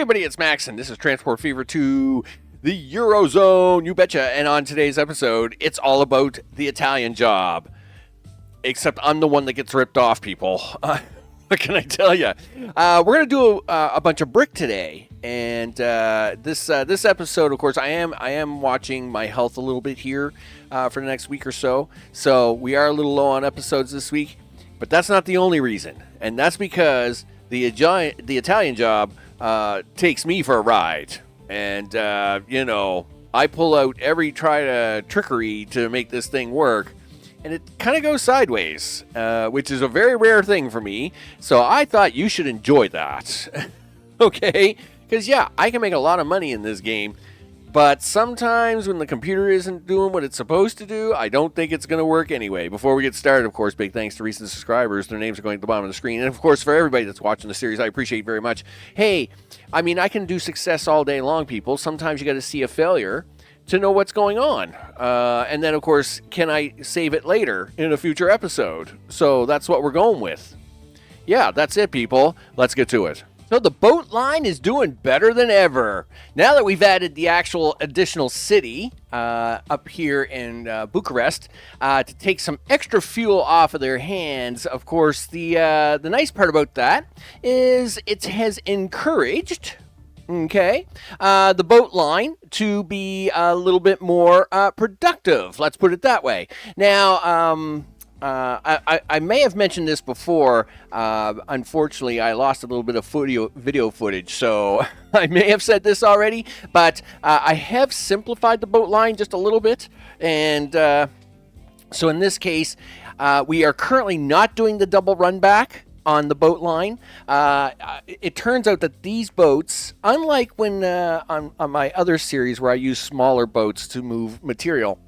everybody, it's Max, and this is Transport Fever to the Eurozone, you betcha. And on today's episode, it's all about the Italian job. Except I'm the one that gets ripped off, people. What can I tell you? We're going to do a bunch of brick today. And this episode, of course, I am watching my health a little bit here for the next week or so. So we are a little low on episodes this week. But that's not the only reason. And that's because the Italian job takes me for a ride. And, I pull out every trickery to make this thing work. And it kind of goes sideways, which is a very rare thing for me. So I thought you should enjoy that. Okay? Because, yeah, I can make a lot of money in this game. But sometimes when the computer isn't doing what it's supposed to do, I don't think it's going to work anyway. Before we get started, of course, big thanks to recent subscribers. Their names are going at the bottom of the screen. And, of course, for everybody that's watching the series, I appreciate very much. Hey, I can do success all day long, people. Sometimes you got to see a failure to know what's going on. And then, of course, can I save it later in a future episode? So that's what we're going with. Yeah, that's it, people. Let's get to it. So the boat line is doing better than ever. Now that we've added the actual additional city up here in Bucharest to take some extra fuel off of their hands, of course, the nice part about that is it has encouraged the boat line to be a little bit more productive. Let's put it that way. Now, I may have mentioned this before. Unfortunately, I lost a little bit of video footage, so I may have said this already, but I have simplified the boat line just a little bit, and so in this case, we are currently not doing the double run back on the boat line. It turns out that these boats, unlike when on my other series where I use smaller boats to move material,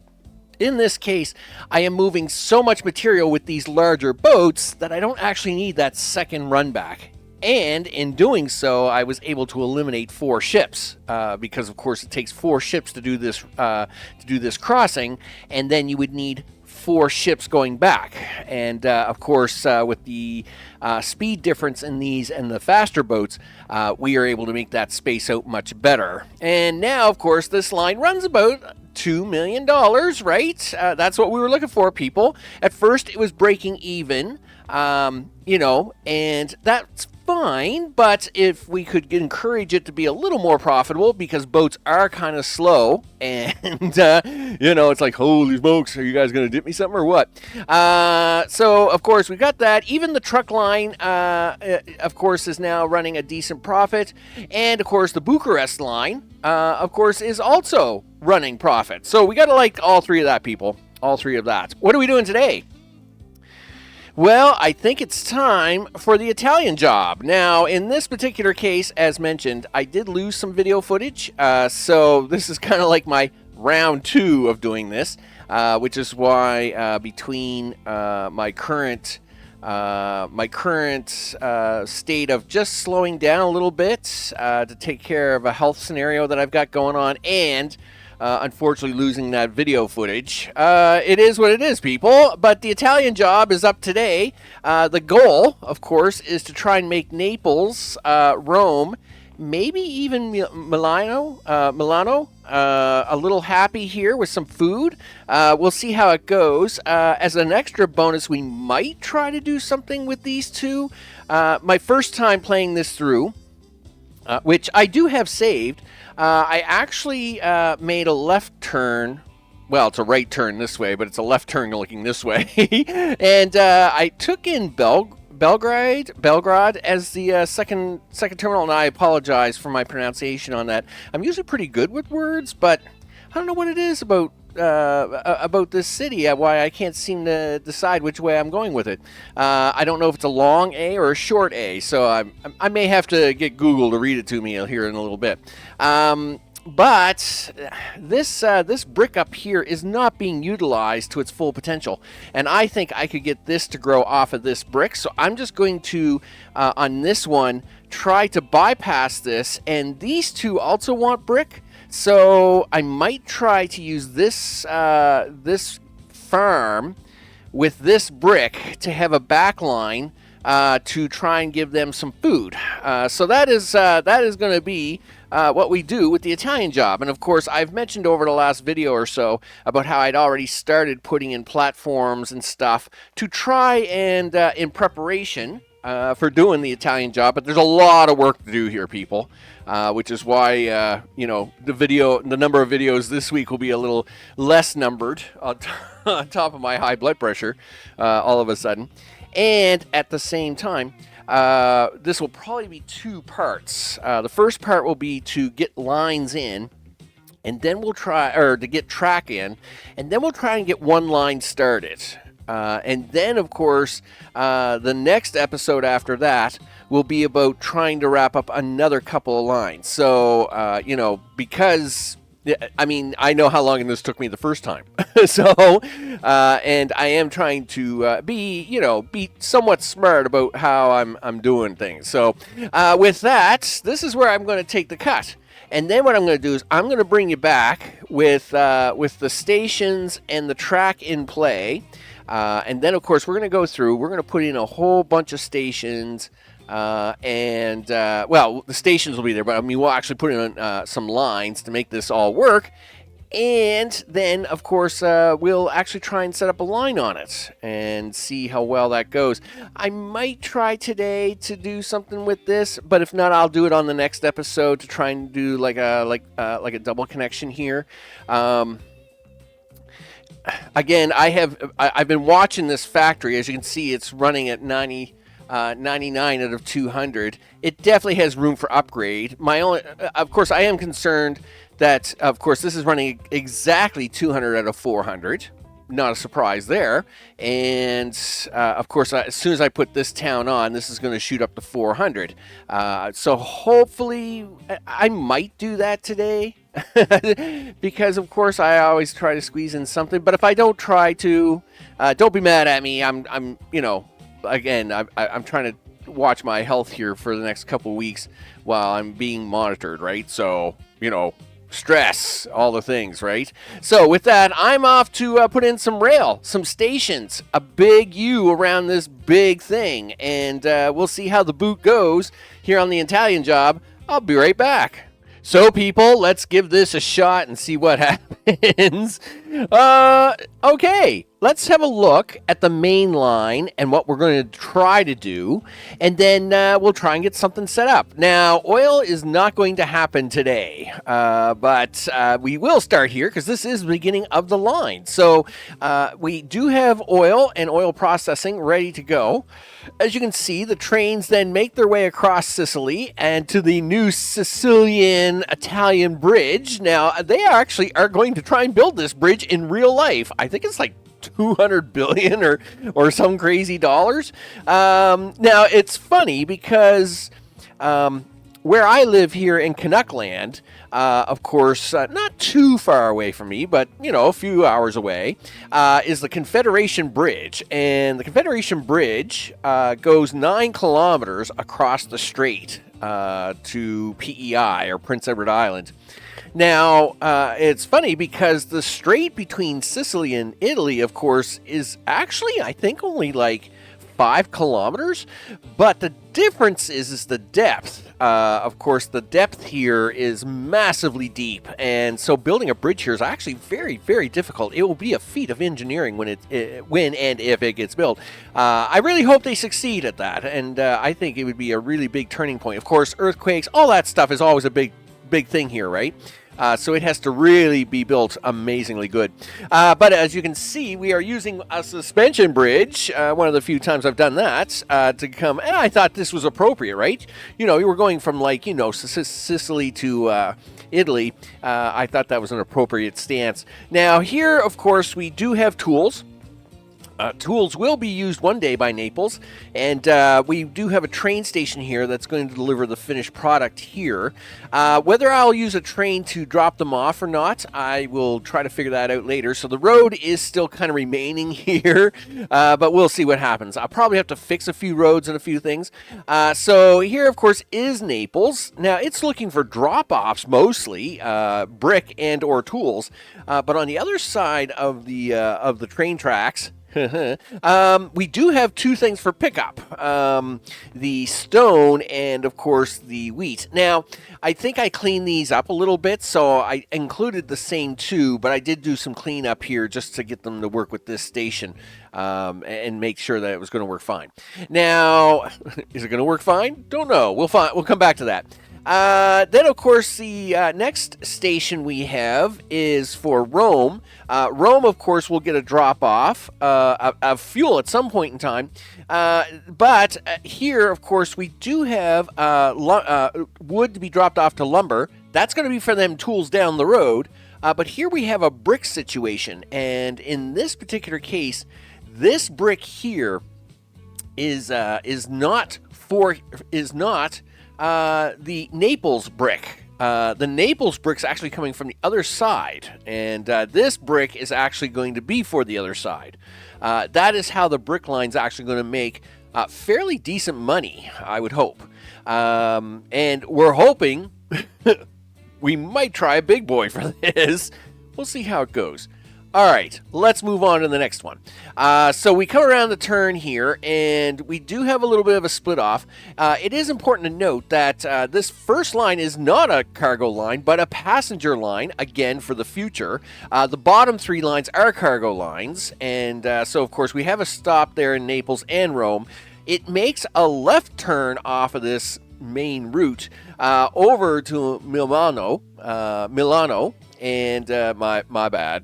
in this case, I am moving so much material with these larger boats that I don't actually need that second run back. And in doing so, I was able to eliminate 4 ships because, of course, it takes 4 ships to do this crossing, and then you would need 4 ships going back. And of course, with the speed difference in these and the faster boats, we are able to make that space out much better. And now, of course, this line runs about $2 million, right? That's what we were looking for, people. At first, it was breaking even, and that's fine, but if we could encourage it to be a little more profitable, because boats are kind of slow, and, it's like, holy smokes, are you guys going to dip me something or what? So, of course, we got that. Even the truck line, of course, is now running a decent profit, and, of course, the Bucharest line, of course, is also running profit. So we got to like all 3 of that, people. All 3 of that. What are we doing today? Well, I think it's time for the Italian job. Now, in this particular case, as mentioned, I did lose some video footage, so this is kind of like my round 2 of doing this, which is why between my current state of just slowing down a little bit to take care of a health scenario that I've got going on, and unfortunately losing that video footage. It is what it is, people. But the Italian job is up today. The goal, of course, is to try and make Naples, Rome, maybe even Milano, a little happy here with some food. We'll see how it goes. As an extra bonus, we might try to do something with these 2. My first time playing this through, which I do have saved, I actually made a left turn. Well, it's a right turn this way, but it's a left turn looking this way. And I took in Belgrade as the second terminal, and I apologize for my pronunciation on that. I'm usually pretty good with words, but I don't know what it is about this city, why I can't seem to decide which way I'm going with it. I don't know if it's a long A or a short A, so I may have to get Google to read it to me here in a little bit. But this brick up here is not being utilized to its full potential, and I think I could get this to grow off of this brick, so I'm just going to, on this one, try to bypass this, and these 2 also want brick. So I might try to use this farm with this brick to have a back line to try and give them some food. So that is going to be what we do with the Italian job. And of course, I've mentioned over the last video or so about how I'd already started putting in platforms and stuff to try and in preparation for doing the Italian job. But there's a lot of work to do here, people, which is why the number of videos this week will be a little less numbered on top of my high blood pressure all of a sudden. And at the same time, this will probably be two parts. The first part will be to get lines in, and then we'll to get track in, and then we'll try and get one line started. And then, of course, the next episode after that will be about trying to wrap up another couple of lines. So, because... I mean, I know how long this took me the first time. So, and I am trying to be somewhat smart about how I'm doing things. So, with that, this is where I'm going to take the cut. And then what I'm going to do is I'm going to bring you back with the stations and the track in play. And then, of course, we're going to go through. We're going to put in a whole bunch of stations. The stations will be there, but I mean, we'll actually put in some lines to make this all work. And then, of course, we'll actually try and set up a line on it and see how well that goes. I might try today to do something with this, but if not, I'll do it on the next episode to try and do like a double connection here. Again, I've been watching this factory. As you can see, it's running at 99 out of 200. It definitely has room for upgrade. Of course, I am concerned that, of course, this is running exactly 200 out of 400. Not a surprise there. And, of course, as soon as I put this town on, this is going to shoot up to 400. So hopefully, I might do that today. Because, of course, I always try to squeeze in something. But if I don't try to, don't be mad at me. Again, I'm trying to watch my health here for the next couple of weeks while I'm being monitored, right? So, stress, all the things, right? So with that, I'm off to put in some rail, some stations, a big U around this big thing, and we'll see how the boot goes here on the Italian job. I'll be right back. So, people, let's give this a shot and see what happens. Okay, let's have a look at the main line and what we're going to try to do, and then we'll try and get something set up. Now, oil is not going to happen today, but we will start here because this is the beginning of the line. So, we do have oil and oil processing ready to go. As you can see, the trains then make their way across Sicily and to the new Sicilian-Italian bridge. Now, they actually are going to try and build this bridge in real life. I think it's like 200 billion or some crazy dollars. Now, it's funny because where I live here in Canuckland, of course, not too far away from me, but, a few hours away, is the Confederation Bridge. And the Confederation Bridge goes 9 kilometers across the strait to PEI, or Prince Edward Island. Now, it's funny because the strait between Sicily and Italy, of course, is actually, I think, only like 5 kilometers, but the difference is the depth. Of course, the depth here is massively deep, and so building a bridge here is actually very, very difficult. It will be a feat of engineering when and if it gets built. I really hope they succeed at that, and I think it would be a really big turning point. Of course, earthquakes, all that stuff is always a big thing here, right? So it has to really be built amazingly good. But as you can see, we are using a suspension bridge, one of the few times I've done that, to come. And I thought this was appropriate, right? You were going from Sicily to Italy. I thought that was an appropriate stance. Now here, of course, we do have tools. Tools will be used one day by Naples, and we do have a train station here that's going to deliver the finished product here. Whether I'll use a train to drop them off or not, I will try to figure that out later. So the road is still kind of remaining here, but we'll see what happens. I'll probably have to fix a few roads and a few things. So here, of course, is Naples. Now, it's looking for drop-offs mostly, brick and or tools, but on the other side of the train tracks, We do have two things for pickup. The stone and, of course, the wheat. Now, I think I cleaned these up a little bit, so I included the same two, but I did do some cleanup here just to get them to work with this station and make sure that it was going to work fine. Now, is it going to work fine? Don't know. We'll come back to that. Then, of course, the next station we have is for Rome. Rome, of course, will get a drop-off of fuel at some point in time. But here, of course, we do have wood to be dropped off to lumber. That's going to be for them tools down the road. But here we have a brick situation. And in this particular case, this brick here is not the Naples brick. The Naples brick's actually coming from the other side, and this brick is actually going to be for the other side. That is how the brick line's actually going to make fairly decent money, I would hope. And we're hoping we might try a big boy for this. We'll see how it goes. All right, let's move on to the next one. So we come around the turn here, and we do have a little bit of a split off. It is important to note that this first line is not a cargo line, but a passenger line, again, for the future. The bottom three lines are cargo lines, and so, of course, we have a stop there in Naples and Rome. It makes a left turn off of this main route over to Milano, and my bad.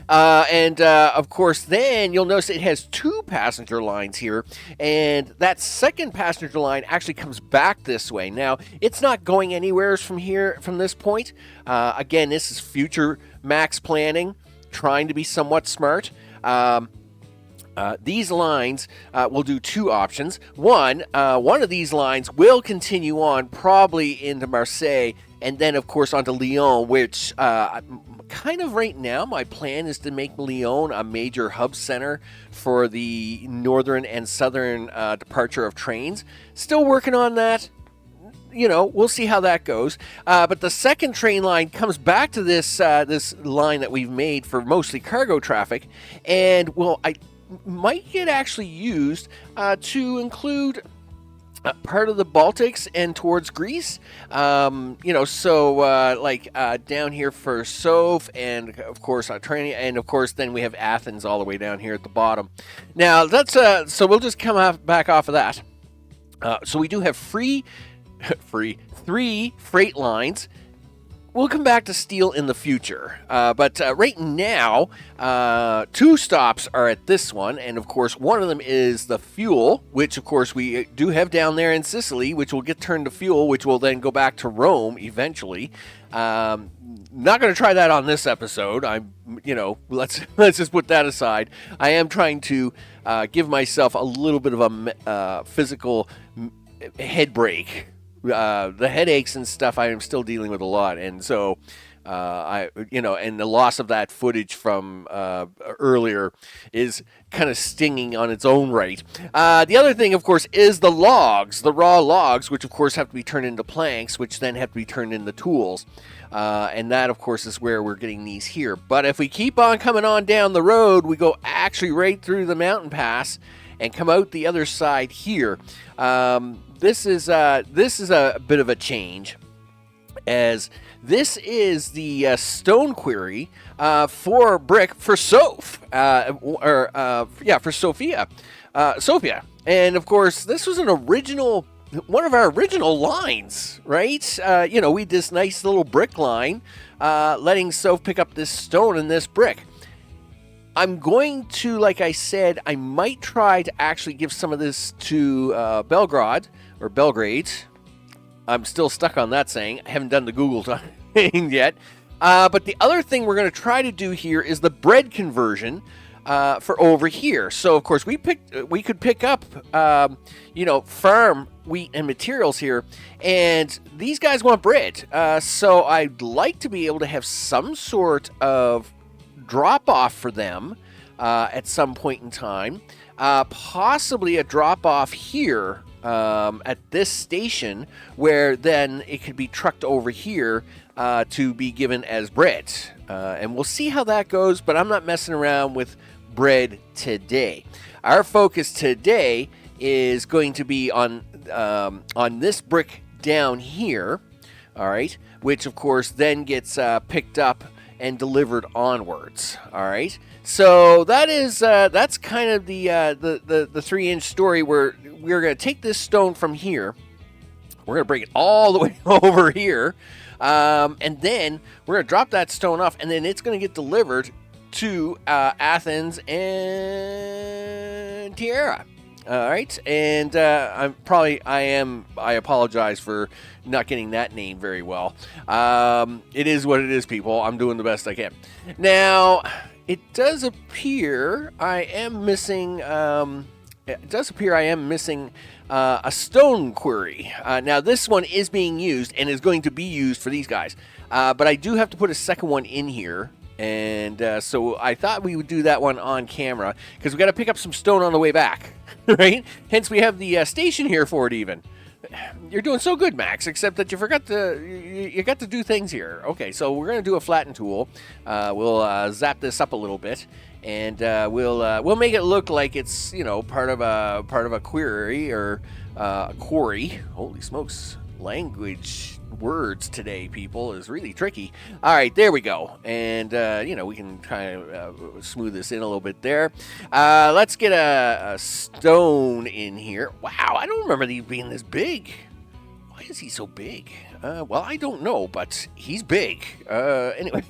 And of course, then you'll notice it has two passenger lines here, and that second passenger line actually comes back this way. Now, it's not going anywhere from this point. Again, this is future max planning, trying to be somewhat smart. These lines will do two options. One of these lines will continue on probably into Marseille, and then, of course, onto Lyon, which kind of right now my plan is to make Lyon a major hub center for the northern and southern departure of trains. Still working on that. You know, we'll see how that goes. But the second train line comes back to this line that we've made for mostly cargo traffic, and I might get actually used to include part of the Baltics and towards Greece. Down here for Soph, and of course Training, and of course then we have Athens all the way down here at the bottom. Now that's so we'll just come back off of that. So we do have three freight lines. We'll come back to steel in the future, but right now, two stops are at this one, and of course one of them is the fuel, which of course we do have down there in Sicily, which will get turned to fuel, which will then go back to Rome eventually. Not going to try that on this episode. Let's just put that aside. I am trying to give myself a little bit of a physical head break. The headaches and stuff I am still dealing with a lot, and so and the loss of that footage from earlier is kind of stinging on its own right. The other thing, of course, is the logs, the raw logs, which of course have to be turned into planks, which then have to be turned into tools. And that, of course, is where we're getting these here. But if we keep on coming on down the road, we go actually right through the mountain pass and come out the other side here. This is a bit of a change, as this is the stone quarry for brick for Soph, for Sophia, and of course this was one of our original lines, right? We did this nice little brick line, letting Soph pick up this stone and this brick. I'm going to, like I said, I might try to actually give some of this to Belgrade. I'm still stuck on that saying. I haven't done the Google thing yet. But the other thing we're going to try to do here is the bread conversion for over here. So, of course, we could pick up, farm wheat and materials here, and these guys want bread. So I'd like to be able to have some sort of drop-off for them at some point in time. Possibly a drop-off here at this station, where then it could be trucked over here to be given as bread. And we'll see how that goes, but I'm not messing around with bread today. Our focus today is going to be on this brick down here, all right, which of course then gets picked up and delivered onwards. All right, so that's kind of the 3-inch story where we're going to take this stone from here. We're going to bring it all the way over here, and then we're going to drop that stone off, and then it's going to get delivered to Athens and Tierra. All right, and I apologize for not getting that name very well. It is what it is, people. I'm doing the best I can. Now, it does appear I am missing. A stone quarry. Now, this one is being used and is going to be used for these guys. But I do have to put a second one in here. And so I thought we would do that one on camera because we got to pick up some stone on the way back, right? Hence, we have the station here for it even. You're doing so good, Max, except that you forgot you got to do things here. Okay, so we're going to do a flatten tool. We'll zap this up a little bit. And we'll make it look like it's part of a query or a quarry. Holy smokes! Language words today, people, is really tricky. All right, there we go. And we can kind of smooth this in a little bit there. Let's get a stone in here. Wow, I don't remember these being this big. Why is he so big? Well, I don't know, but he's big. Anyway,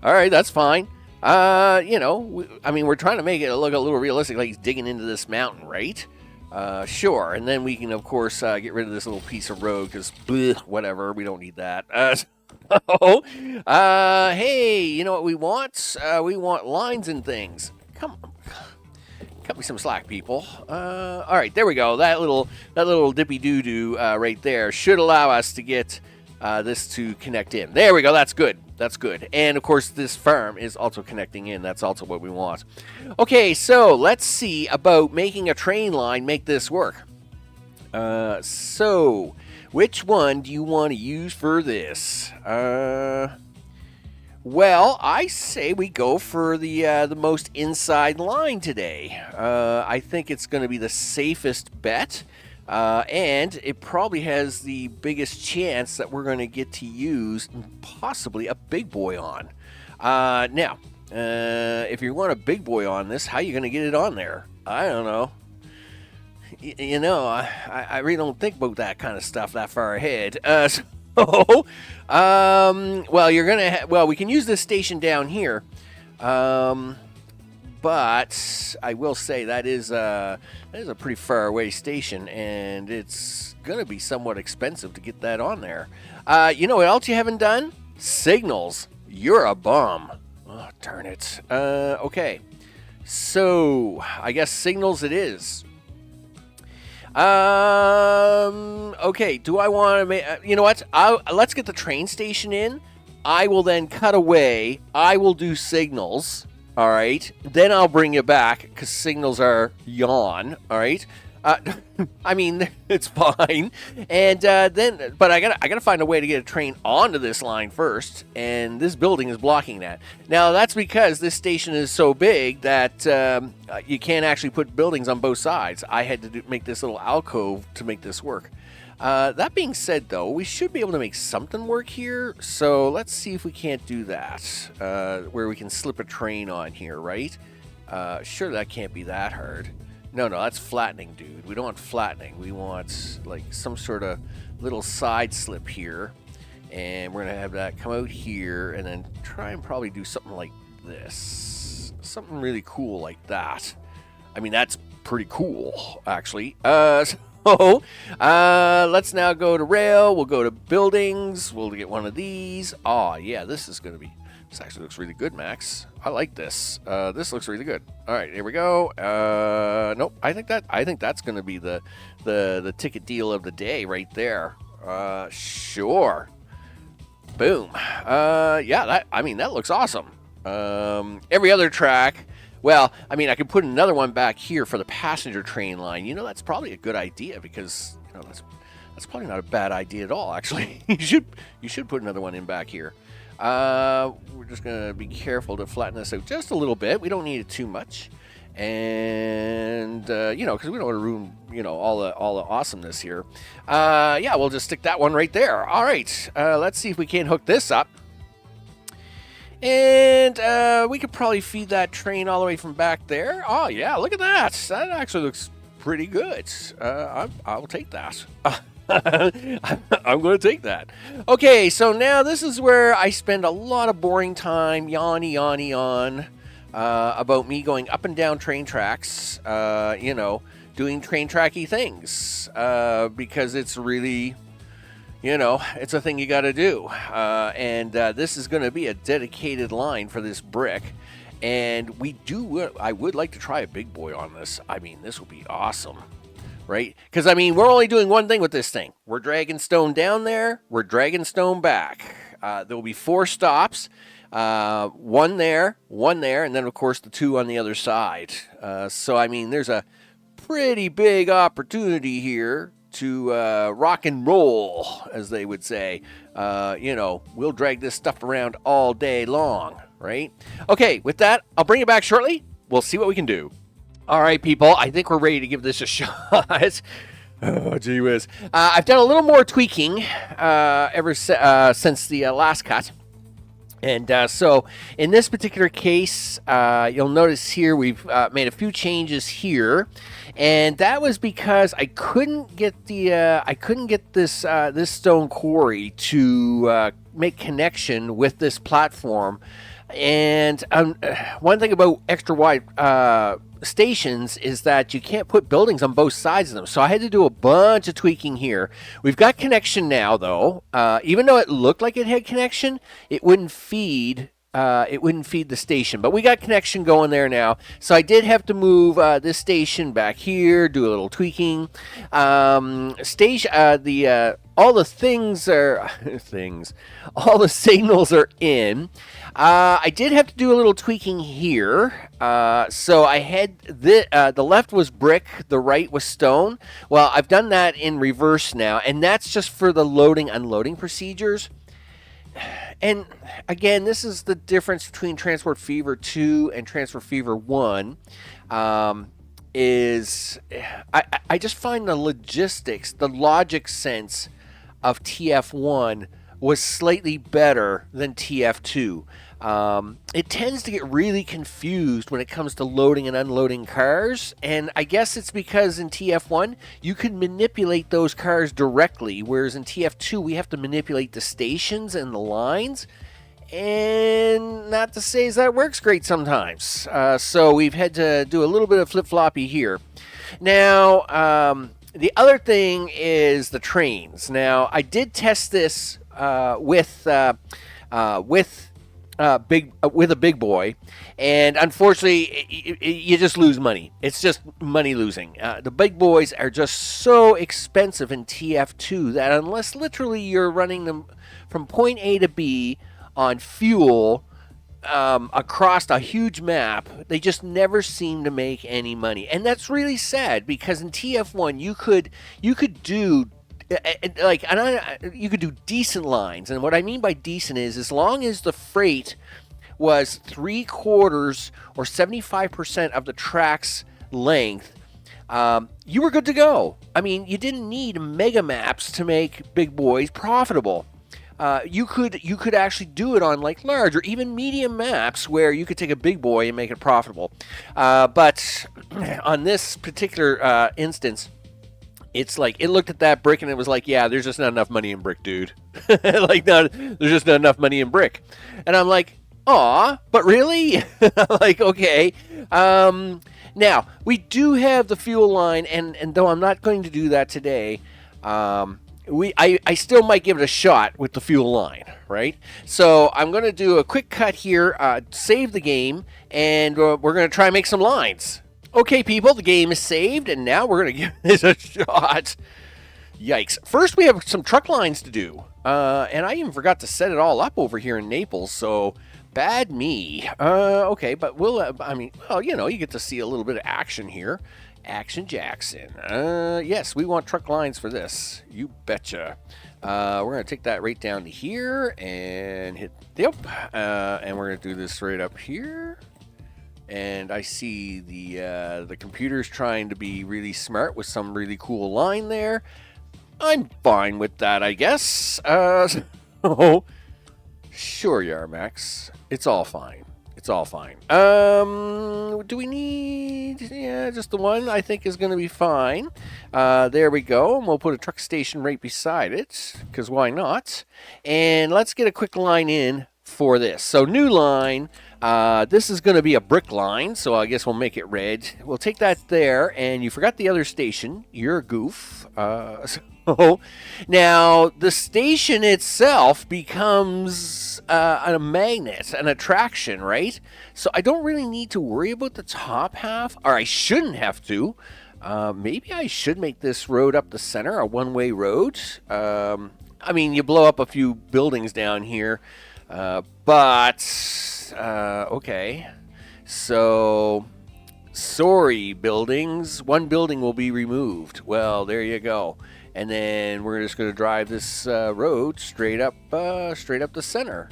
all right, that's fine. We're trying to make it look a little realistic, like he's digging into this mountain, right? Sure. And then we can, of course, get rid of this little piece of road because, whatever, we don't need that. Hey, you know what we want? We want lines and things. Come on. Cut me some slack, people. All right, there we go. That little dippy doo-doo right there should allow us to get this to connect in. There we go. That's good. That's good. And, of course, this farm is also connecting in. That's also what we want. Okay, so let's see about making a train line make this work. So which one do you want to use for this? Well, I say we go for the most inside line today. I think it's going to be the safest bet. And it probably has the biggest chance that we're going to get to use possibly a big boy on. Now, if you want a big boy on this, how are you going to get it on there? I don't know. I really don't think about that kind of stuff that far ahead. Well, you're going to we can use this station down here. But I will say that is a pretty far away station, and it's going to be somewhat expensive to get that on there. You know what else you haven't done? Signals. You're a bum. Oh, darn it. Okay. So, I guess signals it is. Okay, do I want to make... you know what? Let's get the train station in. I will then cut away. I will do signals. All right, then I'll bring you back because signals are yawn. All right, I mean it's fine, and but I gotta find a way to get a train onto this line first, and this building is blocking that. Now that's because this station is so big that you can't actually put buildings on both sides. I had to make this little alcove to make this work. That being said, though, we should be able to make something work here. So let's see if we can't do that, where we can slip a train on here, right? Sure, that can't be that hard. No, that's flattening, dude. We don't want flattening. We want, like, some sort of little side slip here. And we're going to have that come out here and then try and probably do something like this. Something really cool like that. I mean, that's pretty cool, actually. So, let's now go to rail. We'll go to buildings. We'll get one of these. Oh, yeah, this actually looks really good, Max. I like this. This looks really good. All right, here we go. Nope, I think that's going to be the ticket deal of the day right there. Sure. Boom. Yeah, that looks awesome. Every other track. Well, I mean, I could put another one back here for the passenger train line. You know, that's probably a good idea because, that's probably not a bad idea at all, actually. You should put another one in back here. We're just going to be careful to flatten this out just a little bit. We don't need it too much. And, because we don't want to ruin, all the awesomeness here. Yeah, we'll just stick that one right there. All right, let's see if we can hook this up. And we could probably feed that train all the way from back there. Oh, yeah, look at that. That actually looks pretty good. I'll take that. I'm going to take that. Okay, so now this is where I spend a lot of boring time, yawn, about me going up and down train tracks, doing train tracky things, because it's really... it's a thing you got to do. And this is going to be a dedicated line for this brick. And I would like to try a big boy on this. I mean, this will be awesome, right? Because, we're only doing one thing with this thing. We're dragging stone down there. We're dragging stone back. There will be 4 stops. One there, and then, of course, the 2 on the other side. So, there's a pretty big opportunity here to rock and roll, as they would say. We'll drag this stuff around all day long, right? Okay, with that, I'll bring it back shortly. We'll see what we can do. All right, people, I think we're ready to give this a shot. Oh, gee whiz. I've done a little more tweaking ever since the last cut. And so in this particular case, you'll notice here we've made a few changes here, and that was because I couldn't get this stone quarry to make connection with this platform. And one thing about extra wide stations is that you can't put buildings on both sides of them. So I had to do a bunch of tweaking here. We've got connection now, though. Even though it looked like it had connection, it wouldn't feed the station. But we got connection going there now. So I did have to move this station back here, do a little tweaking. All the things are all the signals are in. I did have to do a little tweaking here. So I had the left was brick, the right was stone. Well, I've done that in reverse now, and that's just for the loading unloading procedures. And again, this is the difference between Transport Fever 2 and Transport Fever 1. Is I just find the logistics, the logic sense of TF1 was slightly better than TF2. It tends to get really confused when it comes to loading and unloading cars, and I guess it's because in TF1 you can manipulate those cars directly, whereas in TF2 we have to manipulate the stations and the lines, and not to say that works great sometimes. So we've had to do a little bit of flip-floppy here. Now, the other thing is the trains. Now, I did test this with a big boy, and unfortunately, you just lose money. It's just money losing. The big boys are just so expensive in TF2 that unless literally you're running them from point A to B on fuel across a huge map, they just never seem to make any money. And that's really sad, because in TF1 you could do you could do decent lines. And what I mean by decent is as long as the freight was 3/4 or 75% of the track's length, you were good to go. You didn't need mega maps to make big boys profitable. You could actually do it on like large or even medium maps where you could take a big boy and make it profitable. But on this particular instance, it's like it looked at that brick and it was like, yeah, there's just not enough money in brick, dude. There's just not enough money in brick. And I'm like, aw, but really? Like, okay. Now, we do have the fuel line, and though I'm not going to do that today, I still might give it a shot with the fuel line, right? So I'm going to do a quick cut here, save the game, and we're going to try and make some lines. Okay, people, the game is saved, and now we're going to give this a shot. Yikes. First, we have some truck lines to do, and I even forgot to set it all up over here in Naples, so bad me. Okay, but you get to see a little bit of action here. Action Jackson. Yes, we want truck lines for this. You betcha. We're going to take that right down to here and hit, yep. And we're going to do this right up here. And I see the computer's trying to be really smart with some really cool line there. I'm fine with that, I guess. So, sure you are, Max. It's all fine. It's all fine. Do we need... Yeah, just the one I think is going to be fine. There we go. And we'll put a truck station right beside it, because why not? And let's get a quick line in for this. So, new line. This is going to be a brick line, so I guess we'll make it red. We'll take that there, and you forgot the other station. You're a goof. So, now, the station itself becomes a magnet, an attraction, right? So I don't really need to worry about the top half, or I shouldn't have to. Maybe I should make this road up the center a one-way road. I mean, you blow up a few buildings down here, but okay. So, sorry, buildings. One building will be removed. Well, there you go. And then we're just going to drive this road straight up the center,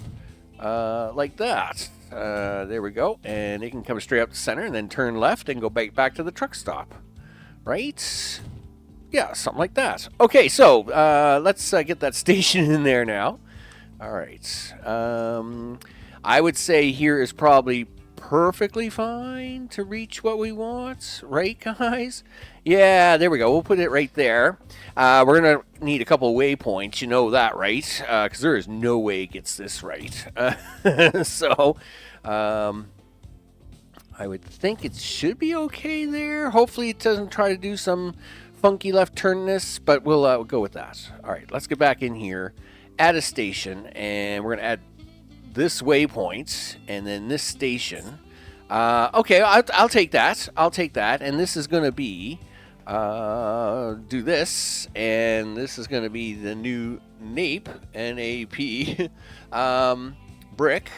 like that. There we go. And it can come straight up the center and then turn left and go back to the truck stop. Right? Yeah, something like that. Okay, so let's get that station in there now. All right. I would say here is probably perfectly fine to reach what we want. Right, guys? Yeah, there we go. We'll put it right there. We're going to need a couple of waypoints. You know that, right? Because there is no way it gets this right. So, I would think it should be okay there. Hopefully it doesn't try to do some funky left turnness, but we'll go with that. All right, let's get back in here. Add a station, and we're going to add this waypoint, and then this station. Okay, I'll take that. I'll take that. And this is going to be... do this, and this is going to be the new NAPE, N-A-P, brick,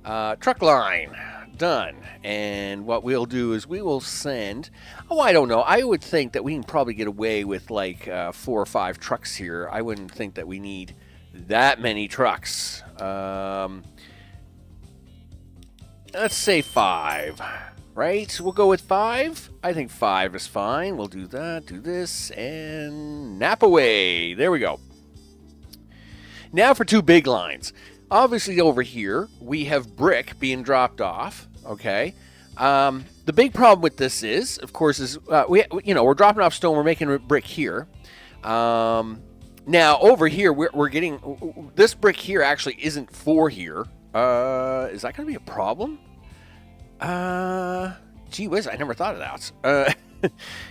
truck line, done. And what we'll do is we will send, I don't know, I would think that we can probably get away with like 4 or 5 trucks here. I wouldn't think that we need that many trucks. Let's say 5. Right? We'll go with 5. I think 5 is fine. We'll do that, do this, and nap away. There we go. Now for 2 big lines. Obviously over here, we have brick being dropped off. Okay. The big problem with this is, of course, is we're dropping off stone. We're making brick here. Now over here, we're getting this brick here. Actually, isn't for here. Is that going to be a problem? Gee whiz, I never thought of that.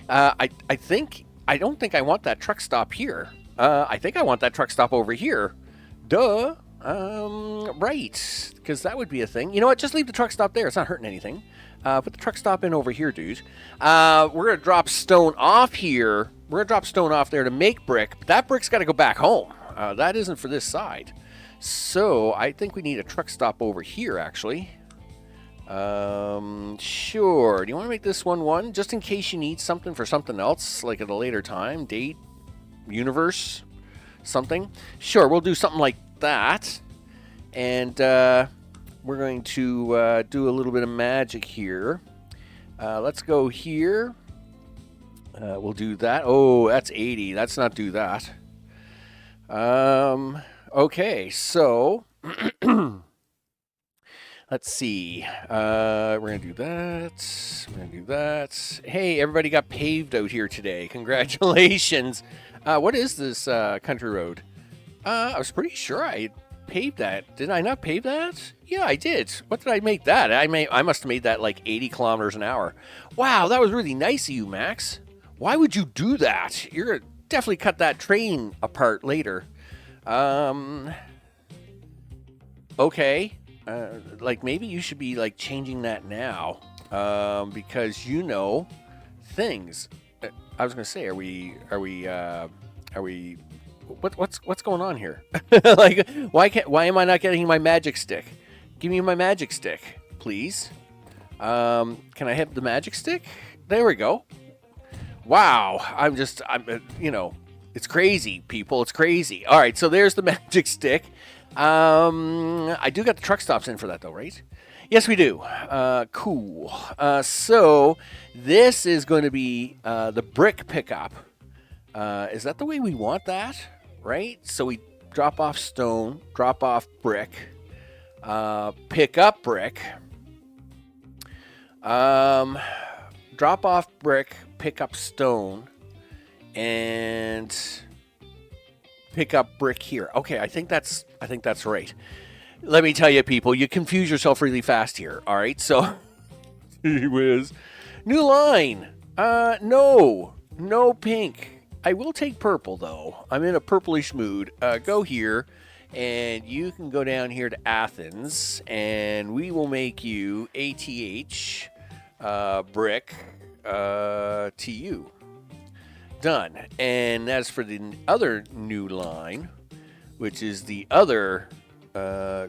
I don't think I want that truck stop here. I think I want that truck stop over here. Duh. Right. Because that would be a thing. You know what? Just leave the truck stop there. It's not hurting anything. Put the truck stop in over here, dude. We're going to drop stone off here. We're going to drop stone off there to make brick. But that brick's got to go back home. That isn't for this side. So I think we need a truck stop over here, actually. Sure. Do you want to make this one just in case you need something for something else, like at a later time, date, universe, something? Sure, we'll do something like that. And we're going to do a little bit of magic here. Let's go here. We'll do that. Oh, that's 80. Let's not do that. Okay, so let's see. We're going to do that. We're going to do that. Hey, everybody got paved out here today. Congratulations. What is this country road? I was pretty sure I paved that. Did I not pave that? Yeah, I did. What did I make that? I must have made that like 80 kilometers an hour. Wow, that was really nice of you, Max. Why would you do that? You're going to definitely cut that train apart later. Okay. Like maybe you should be like changing that now, because you know things. I was gonna say, are we? What's going on here? Like, why am I not getting my magic stick? Give me my magic stick, please. Can I have the magic stick? There we go. Wow, I'm It's crazy, people. It's crazy. All right, so there's the magic stick. I do got the truck stops in for that, though, right? Yes, we do. Cool. So this is going to be the brick pickup. Is that the way we want that? Right? So we drop off stone, drop off brick, pick up brick, drop off brick, pick up stone, and pick up brick here. Okay, I think that's right. Let me tell you, people, you confuse yourself really fast here. All right, so gee whiz. New line. No pink. I will take purple though. I'm in a purplish mood. Go here, and you can go down here to Athens, and we will make you ATH brick TU. Done. And as for the other new line, which is the other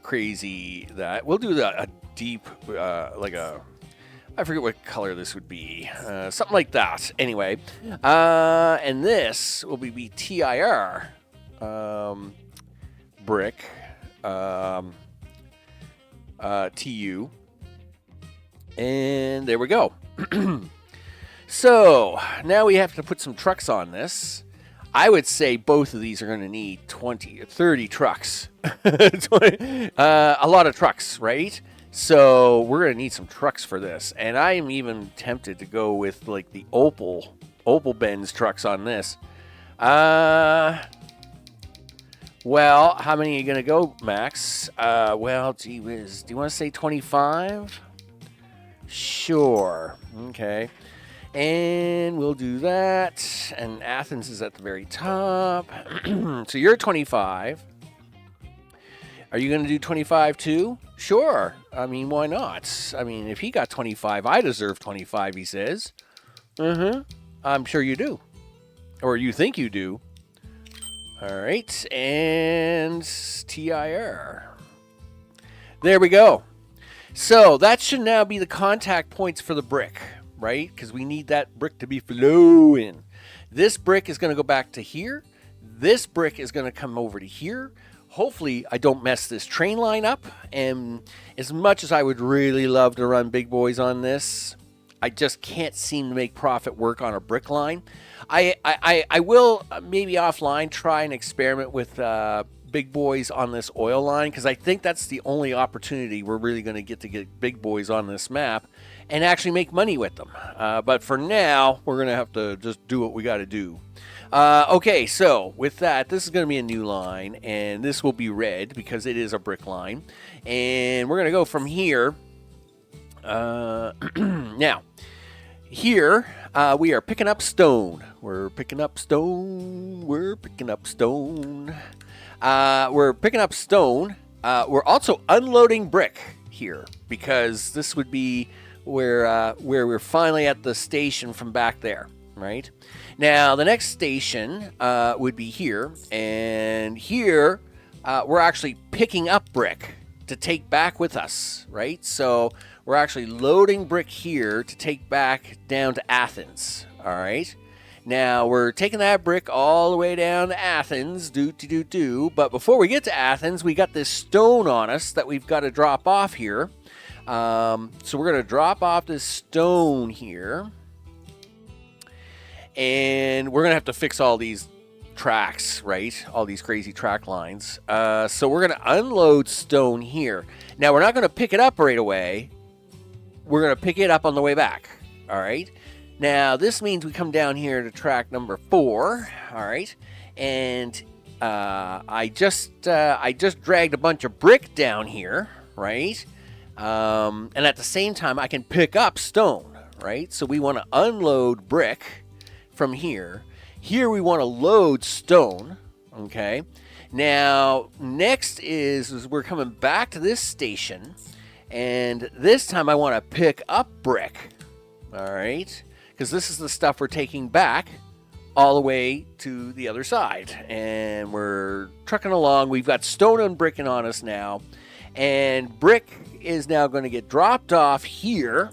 crazy that we'll do a deep I forget what color this would be, something like that. Anyway, and this will be TIR brick TU, and there we go. So now we have to put some trucks on this. I would say both of these are going to need 20 or 30 trucks. 20, a lot of trucks, right? So we're going to need some trucks for this. And I am even tempted to go with like the Opal Benz trucks on this. Well, how many are you going to go, Max? Well, gee whiz. Do you want to say 25? Sure. Okay. And we'll do that. And Athens is at the very top. So you're 25. Are you going to do 25 too? Sure. I mean, why not? I mean, if he got 25, I deserve 25, he says. I'm sure you do. Or you think you do. All right. And TIR. There we go. So that should now be the contact points for the brick. Right? Because we need that brick to be flowing. This brick is going to go back to here. This brick is going to come over to here. Hopefully, I don't mess this train line up. And as much as I would really love to run big boys on this, I just can't seem to make profit work on a brick line. I will maybe offline try and experiment with big boys on this oil line, because I think that's the only opportunity we're really going to get big boys on this map and actually make money with them. But for now, we're going to have to just do what we got to do. Okay, so with that, this is going to be a new line, and this will be red because it is a brick line. And we're going to go from here. Now, here we are picking up stone. We're picking up stone. We're picking up stone. We're picking up stone. We're also unloading brick here because this would be where we're finally at the station from back there, right? Now, the next station would be here, and here we're actually picking up brick to take back with us, right? So we're actually loading brick here to take back down to Athens, all right? Now, we're taking that brick all the way down to Athens, but before we get to Athens, we got this stone on us that we've got to drop off here. So we're going to drop off this stone here, and we're going to have to fix all these tracks, right? All these crazy track lines. So we're going to unload stone here. Now, we're not going to pick it up right away. We're going to pick it up on the way back, all right? Now, this means we come down here to track number 4, all right? And I just dragged a bunch of brick down here, right? And at the same time, I can pick up stone, right? So we want to unload brick from here. Here we want to load stone, okay? Now, next is we're coming back to this station, and this time I want to pick up brick, all right? Because this is the stuff we're taking back all the way to the other side. And we're trucking along. We've got stone and bricking on us now. And brick is now going to get dropped off here,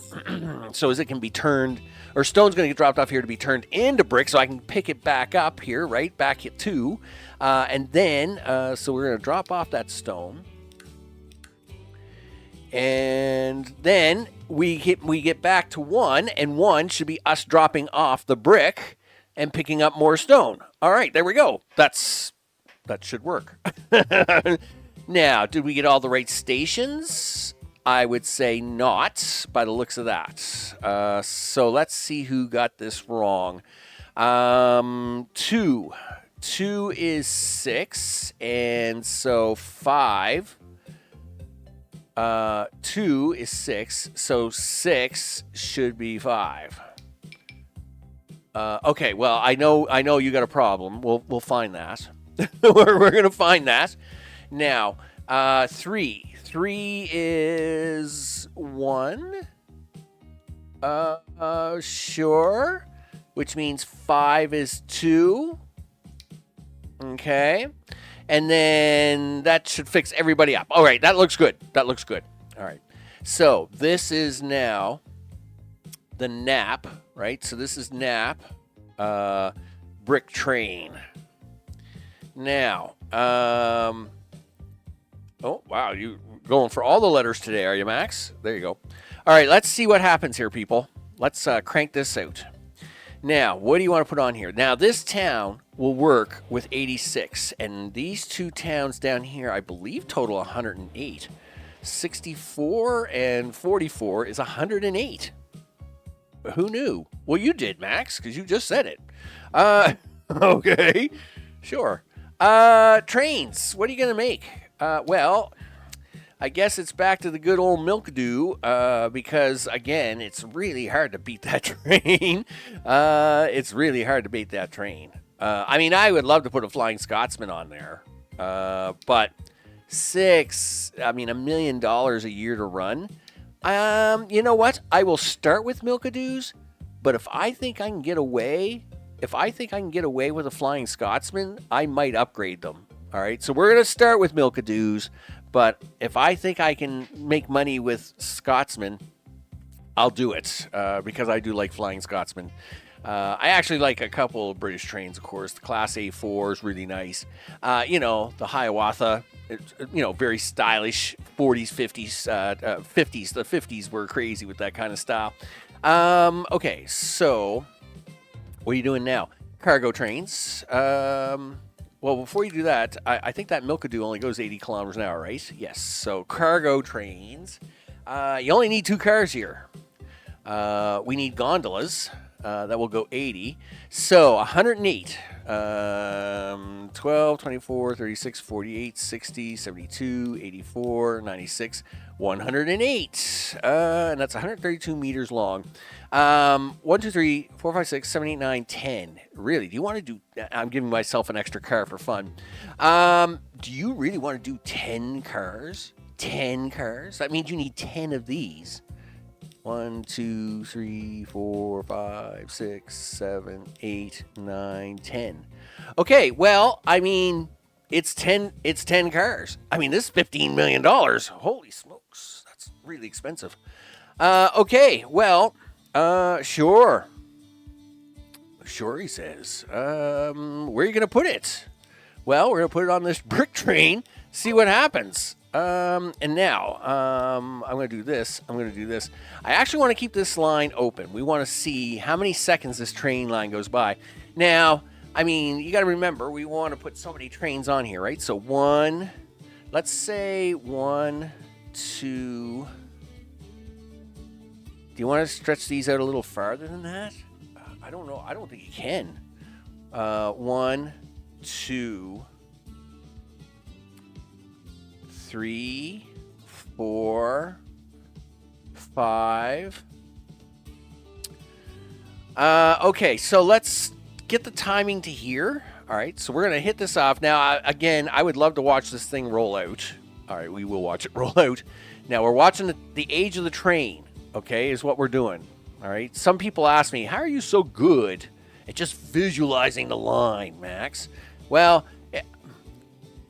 so as it can be turned, or stone's going to get dropped off here to be turned into brick, so I can pick it back up here, right, back at 2. And then, so we're going to drop off that stone. And then we get back to 1, and 1 should be us dropping off the brick and picking up more stone. All right, there we go. That should work. Now, did we get all the right stations? I would say not, by the looks of that. So let's see who got this wrong. 2. 2 is 6, and so 5. 2 is 6, so 6 should be 5. Okay, well, I know you got a problem. We'll find that. we're gonna find that. Now, 3. 3 is 1. Sure. Which means 5 is 2. Okay. And then that should fix everybody up. All right, that looks good. That looks good. All right. So this is now the nap, right? So this is nap, brick train. Now, oh, wow, you going for all the letters today, are you, Max? There you go. All right, let's see what happens here, people. Let's crank this out. Now, what do you want to put on here? Now, this town will work with 86, and these two towns down here, I believe, total 108. 64 and 44 is 108. Who knew? Well, you did, Max, because you just said it. Okay, sure. Trains, what are you going to make? Well, I guess it's back to the good old Milkadoo, because, again, it's really hard to beat that train. It's really hard to beat that train. I mean, I would love to put a Flying Scotsman on there, but 6, I mean, $1 million a year to run. You know what? I will start with Milkadoos, but if I think I can get away with a Flying Scotsman, I might upgrade them. All right, so we're going to start with Milkadoos, but if I think I can make money with Scotsman, I'll do it, because I do like Flying Scotsman. I actually like a couple of British trains, of course. The Class A4 is really nice. You know, the Hiawatha, very stylish, 40s, 50s, 50s. The 50s were crazy with that kind of style. Okay, so what are you doing now? Cargo trains. Well, before you do that, I think that Milkadoo only goes 80 kilometers an hour, right? Yes. So cargo trains. You only need 2 cars here. We need gondolas. That will go 80. So 108. 12, 24, 36, 48, 60, 72, 84, 96, 108. And that's 132 meters long. 1, 2, 3, 4, 5, 6, 7, 8, 9, 10. Really? Do you want to do... I'm giving myself an extra car for fun. Do you really want to do 10 cars? 10 cars? That means you need 10 of these. 1, 2, 3, 4, 5, 6, 7, 8, 9, 10. Okay, well, I mean, it's 10 cars. I mean, this is $15 million. Holy smokes, that's really expensive. Okay, well, sure. Sure, he says. Where are you going to put it? Well, we're going to put it on this brick train, see what happens. And now, I'm going to do this. I actually want to keep this line open. We want to see how many seconds this train line goes by. Now, I mean, you got to remember, we want to put so many trains on here, right? So 1, let's say 1, 2. Do you want to stretch these out a little farther than that? I don't know. I don't think you can. 1, 2, 3, 4, 5. Okay, so let's get the timing to here. All right, so we're going to hit this off. Now, again, I would love to watch this thing roll out. All right, we will watch it roll out. Now, we're watching the age of the train, okay, is what we're doing. All right, some people ask me, how are you so good at just visualizing the line, Max? Well,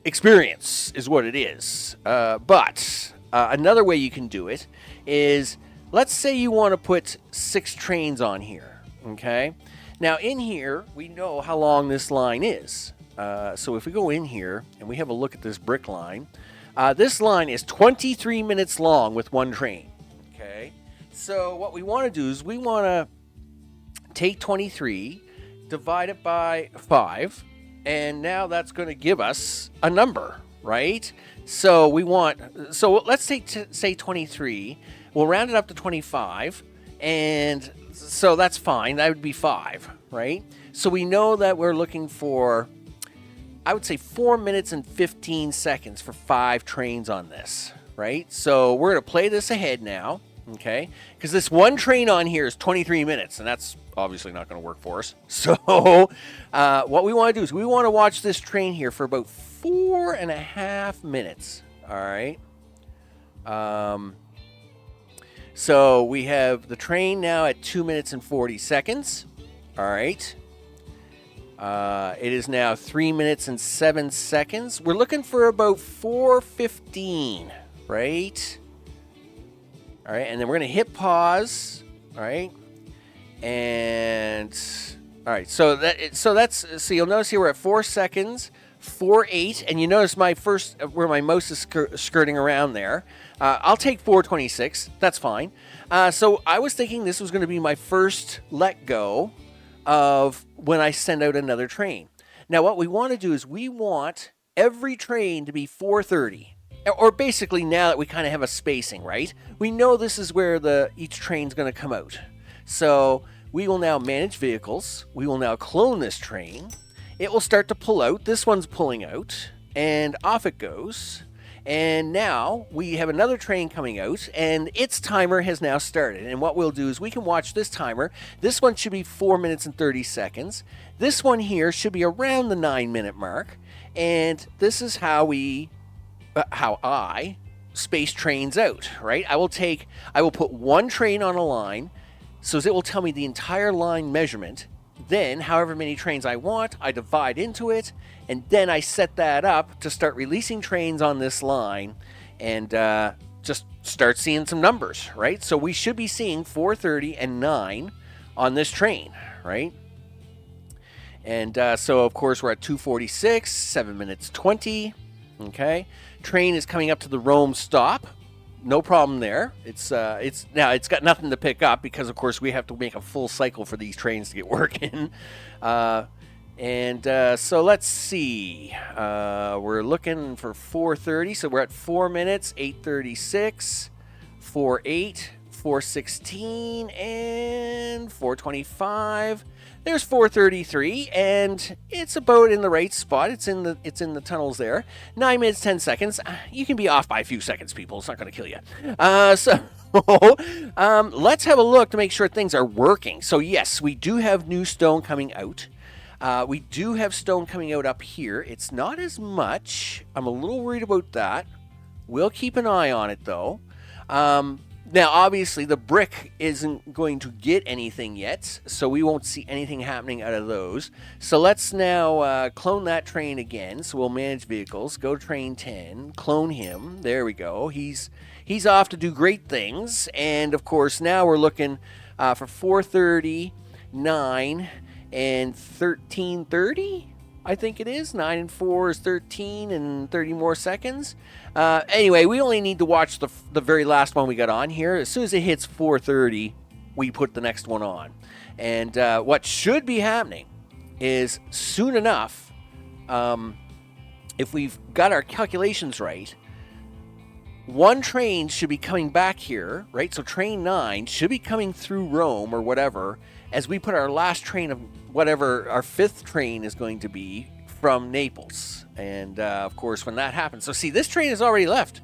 experience is what it is. But another way you can do it is, let's say you want to put 6 trains on here, okay? Now, in here, we know how long this line is. So if we go in here and we have a look at this brick line, this line is 23 minutes long with 1 train, okay? So what we want to do is we want to take 23, divide it by 5, and now that's going to give us a number, right? So let's say 23. We'll round it up to 25, and so that's fine. That would be 5, right? So we know that we're looking for, I would say, 4 minutes and 15 seconds for 5 trains on this, right? So we're going to play this ahead now, okay? Because this 1 train on here is 23 minutes, and that's obviously not going to work for us. So what we want to do is we want to watch this train here for about 4.5 minutes, all right? So we have the train now at 2 minutes and 40 seconds, all right? It is now 3 minutes and 7 seconds. We're looking for about 4:15, right? All right, and then we're going to hit pause, all right? And all right, so you'll notice here we're at 4 seconds, 4:08, and you notice where my mouse is skirting around there. I'll take 4:26. That's fine. So I was thinking this was going to be my first let go of when I send out another train. Now what we want to do is we want every train to be 4:30. Or basically, now that we kind of have a spacing, right? We know this is where each train's going to come out. So we will now manage vehicles. We will now clone this train. It will start to pull out. This one's pulling out, and off it goes. And now we have another train coming out, and its timer has now started. And what we'll do is we can watch this timer. This one should be 4 minutes and 30 seconds. This one here should be around the 9-minute mark. And this is how I space trains out, right? I will put 1 train on a line, so it will tell me the entire line measurement. Then, however many trains I want, I divide into it, and then I set that up to start releasing trains on this line, and just start seeing some numbers, right? So we should be seeing 4:30 and 9 on this train, right? And so, of course, we're at 2:46, 7 minutes 20, okay? Train is coming up to the Rome stop. No problem there. It's got nothing to pick up because, of course, we have to make a full cycle for these trains to get working. So let's see. We're looking for 4:30, so we're at 4 minutes, 8:36, 4:08, 4:16, and 4:25. There's 4:33, and it's about in the right spot. It's in the tunnels there. 9 minutes, 10 seconds. You can be off by a few seconds, people. It's not going to kill you. Let's have a look to make sure things are working. So yes, we do have new stone coming out. We do have stone coming out up here. It's not as much. I'm a little worried about that. We'll keep an eye on it, though. Now, obviously, the brick isn't going to get anything yet, so we won't see anything happening out of those. So let's now clone that train again. So we'll manage vehicles, go train 10, clone him. There we go. He's off to do great things. And, of course, now we're looking for 4:30, 9, and 13:30. I think it is. 9 and 4 is 13 and 30 more seconds. Anyway, we only need to watch the very last one we got on here. As soon as it hits 4:30, we put the next one on. And what should be happening is soon enough, if we've got our calculations right, 1 train should be coming back here, right? So train 9 should be coming through Rome or whatever as we put our last train of whatever our 5th train is going to be from Naples. And, of course, when that happens... So, see, this train has already left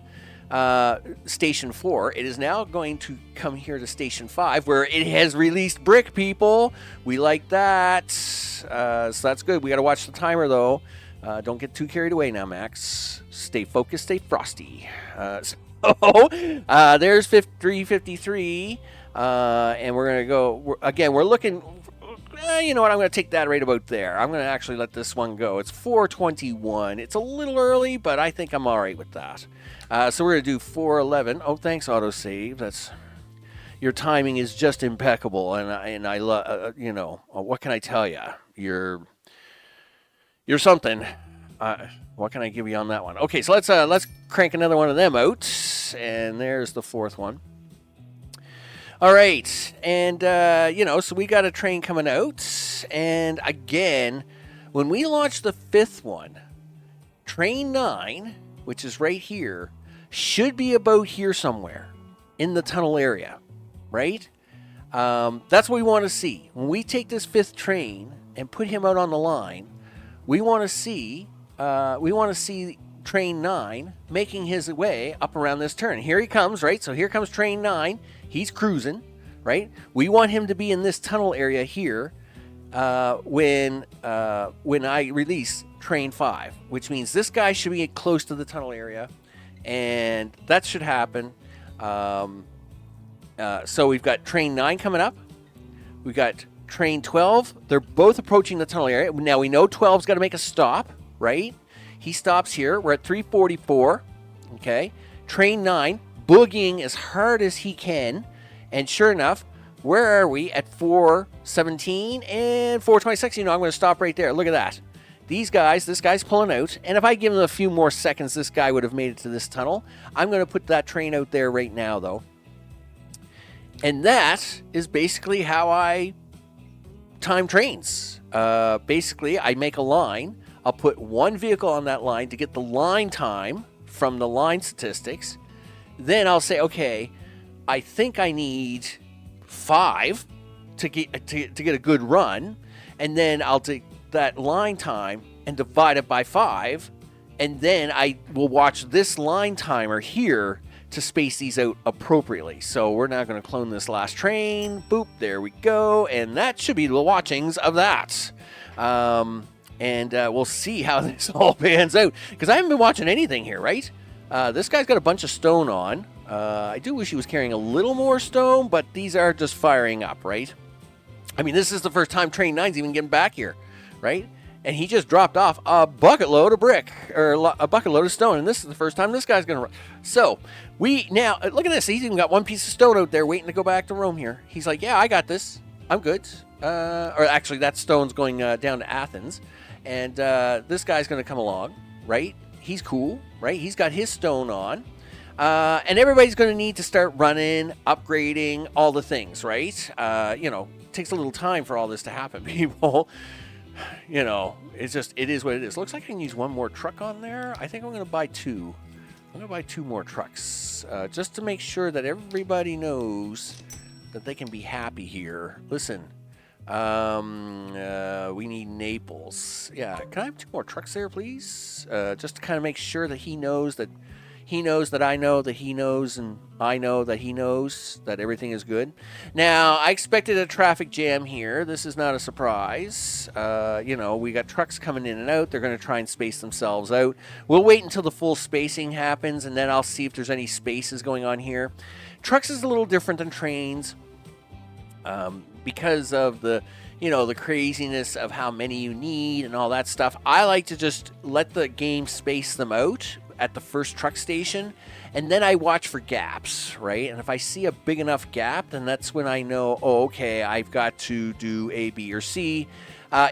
Station 4. It is now going to come here to Station 5, where it has released brick, people. We like that. So that's good. We got to watch the timer, though. Don't get too carried away now, Max. Stay focused, stay frosty. There's 3:53. And we're going to go... Again, we're looking... You know what? I'm going to take that right about there. I'm going to actually let this one go. It's 421. It's a little early, but I think I'm all right with that. So we're going to do 411. Oh, thanks, autosave. That's your timing is just impeccable, and I love. You know, what can I tell you? You're something. What can I give you on that one? Okay, so let's crank another one of them out, and there's the fourth one. All right, and, you know, so we got a train coming out, and again, when we launch the fifth one, train 9, which is right here, should be about here somewhere in the tunnel area, right? That's what we want to see. When we take this fifth train and put him out on the line, we want to see train 9 making his way up around this turn. Here he comes, right? So here comes train 9. He's cruising, right? We want him to be in this tunnel area here when I release train 5, which means this guy should be close to the tunnel area, and that should happen. So we've got train 9 coming up. We've got train 12. They're both approaching the tunnel area. Now we know 12's got to make a stop, right? He stops here. We're at 344. Okay. Train 9 boogieing as hard as he can. And sure enough, where are we? At 417 and 426. You know, I'm going to stop right there. Look at that. These guys, this guy's pulling out. And if I give him a few more seconds, this guy would have made it to this tunnel. I'm going to put that train out there right now, though. And that is basically how I time trains. Basically, I make a line. I'll put one vehicle on that line to get the line time from the line statistics. Then I'll say, okay, I think I need 5 to get a good run, and then I'll take that line time and divide it by 5, and then I will watch this line timer here to space these out appropriately. So we're now going to clone this last train. Boop, there we go, and that should be the watchings of that. And we'll see how this all pans out, because I haven't been watching anything here, right? This guy's got a bunch of stone on. I do wish he was carrying a little more stone, but these are just firing up, right? I mean, this is the first time Train 9's even getting back here, right? And he just dropped off a bucket load of brick, or a bucket load of stone, and this is the first time this guy's going to run. So, we, now, look at this. He's even got one piece of stone out there waiting to go back to Rome here. He's like, yeah, I got this. I'm good. Or actually, that stone's going down to Athens. And this guy's going to come along, right? He's cool, right? He's got his stone on. And everybody's going to need to start running, upgrading, all the things, right? You know, it takes a little time for all this to happen, people. You know, it's just, it is what it is. Looks like I can use one more truck on there. I think I'm going to buy 2. I'm going to buy 2 more trucks, just to make sure that everybody knows that they can be happy here. Listen, we need Naples. Yeah, can I have 2 more trucks there, please? Just to kind of make sure that he knows that I know that he knows, and I know that he knows that everything is good. Now, I expected a traffic jam here. This is not a surprise. You know, we got trucks coming in and out. They're going to try and space themselves out. We'll wait until the full spacing happens, and then I'll see if there's any spaces going on here. Trucks is a little different than trains, because of the, you know, the craziness of how many you need and all that stuff. I like to just let the game space them out at the first truck station, and then I watch for gaps, right? And if I see a big enough gap, then that's when I know, oh, okay, I've got to do A, B, or C.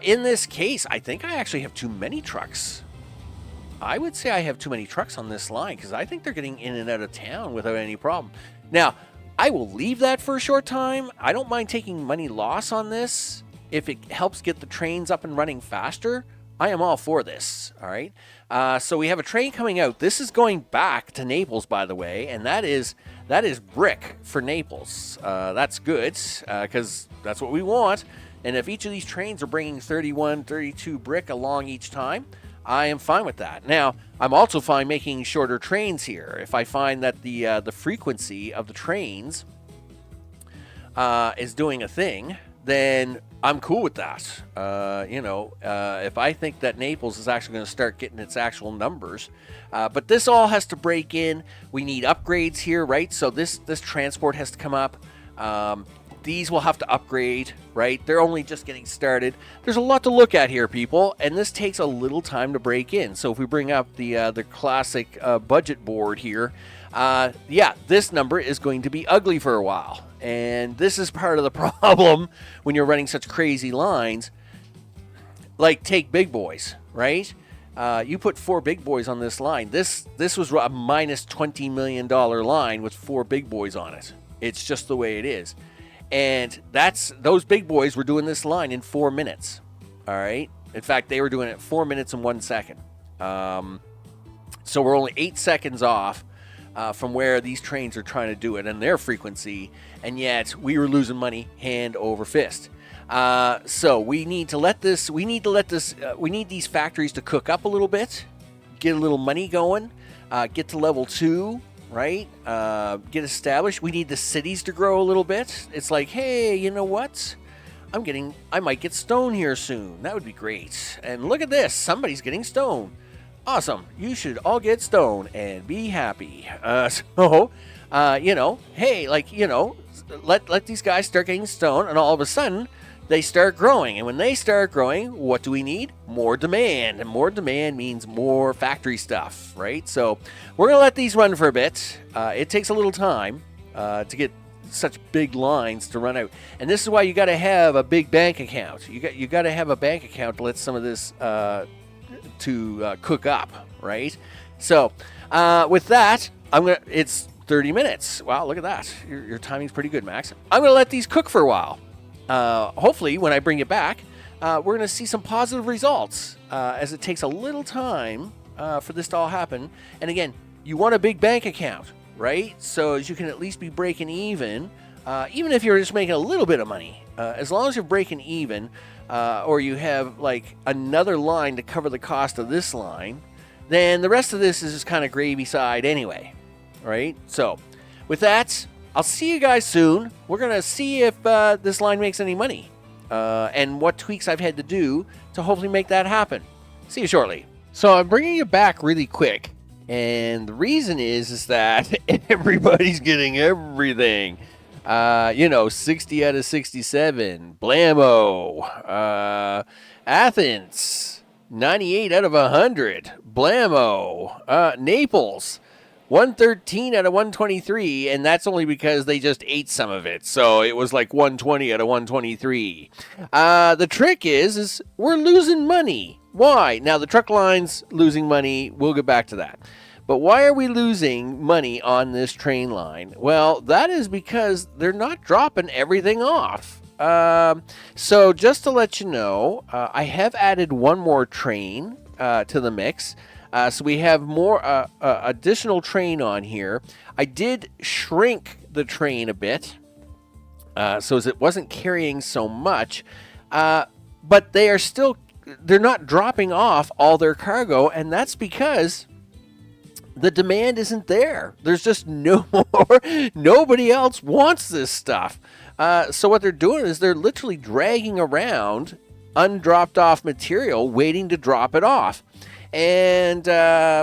In this case, I think I actually have too many trucks. I would say I have too many trucks on this line, because I think they're getting in and out of town without any problem. Now, I will leave that for a short time. I don't mind taking money loss on this if it helps get the trains up and running faster. I am all for this, all right? So we have a train coming out. This is going back to Naples, by the way, and that is brick for Naples. That's good, because that's what we want. And if each of these trains are bringing 31, 32 brick along each time, I am fine with that. Now, I'm also fine making shorter trains here. If I find that the frequency of the trains is doing a thing, then I'm cool with that. You know, if I think that Naples is actually going to start getting its actual numbers. But this all has to break in. We need upgrades here, right? So this transport has to come up. These will have to upgrade, right? They're only just getting started. There's a lot to look at here, people, and this takes a little time to break in. So if we bring up the classic budget board here, yeah, this number is going to be ugly for a while. And this is part of the problem when you're running such crazy lines. Like, take big boys, right? You put 4 big boys on this line. This was a minus $20 million line with 4 big boys on it. It's just the way it is. And those big boys were doing this line in 4 minutes. All right. In fact, they were doing it 4 minutes and 1 second. So we're only 8 seconds off from where these trains are trying to do it and their frequency. And yet we were losing money hand over fist. So we need these factories to cook up a little bit, get a little money going, get to level 2. Right? Get established. We need the cities to grow a little bit. It's like, hey, you know what? I might get stone here soon. That would be great. And look at this. Somebody's getting stone. Awesome. You should all get stone and be happy. Hey, let these guys start getting stone, and all of a sudden, they start growing. And when they start growing, what do we need? More demand. And more demand means more factory stuff, right? So we're going to let these run for a bit. It takes a little time to get such big lines to run out. And this is why you got to have a big bank account. You got to have a bank account to let some of this cook up, right? So with that, it's 30 minutes. Wow, look at that. Your timing's pretty good, Max. I'm going to let these cook for a while. Hopefully, when I bring it back, we're going to see some positive results, as it takes a little time for this to all happen. And again, you want a big bank account, right? So as you can at least be breaking even if you're just making a little bit of money. As long as you're breaking even, or you have like another line to cover the cost of this line, then the rest of this is just kind of gravy side anyway, right? So with that, I'll see you guys soon. We're going to see if this line makes any money and what tweaks I've had to do to hopefully make that happen. See you shortly. So I'm bringing you back really quick. And the reason is that everybody's getting everything. 60 out of 67. Blammo. Athens. 98 out of 100. Blammo. Naples. 113 out of 123, and that's only because they just ate some of it. So it was like 120 out of 123. The trick is we're losing money. Why? Now, the truck line's losing money. We'll get back to that. But why are we losing money on this train line? Well, that is because they're not dropping everything off. So just to let you know, I have added one more train to the mix. So we have more additional train on here. I did shrink the train a bit, so as it wasn't carrying so much. But they're not dropping off all their cargo, and that's because the demand isn't there. There's just nobody else wants this stuff. So what they're doing is they're literally dragging around undropped off material, waiting to drop it off. And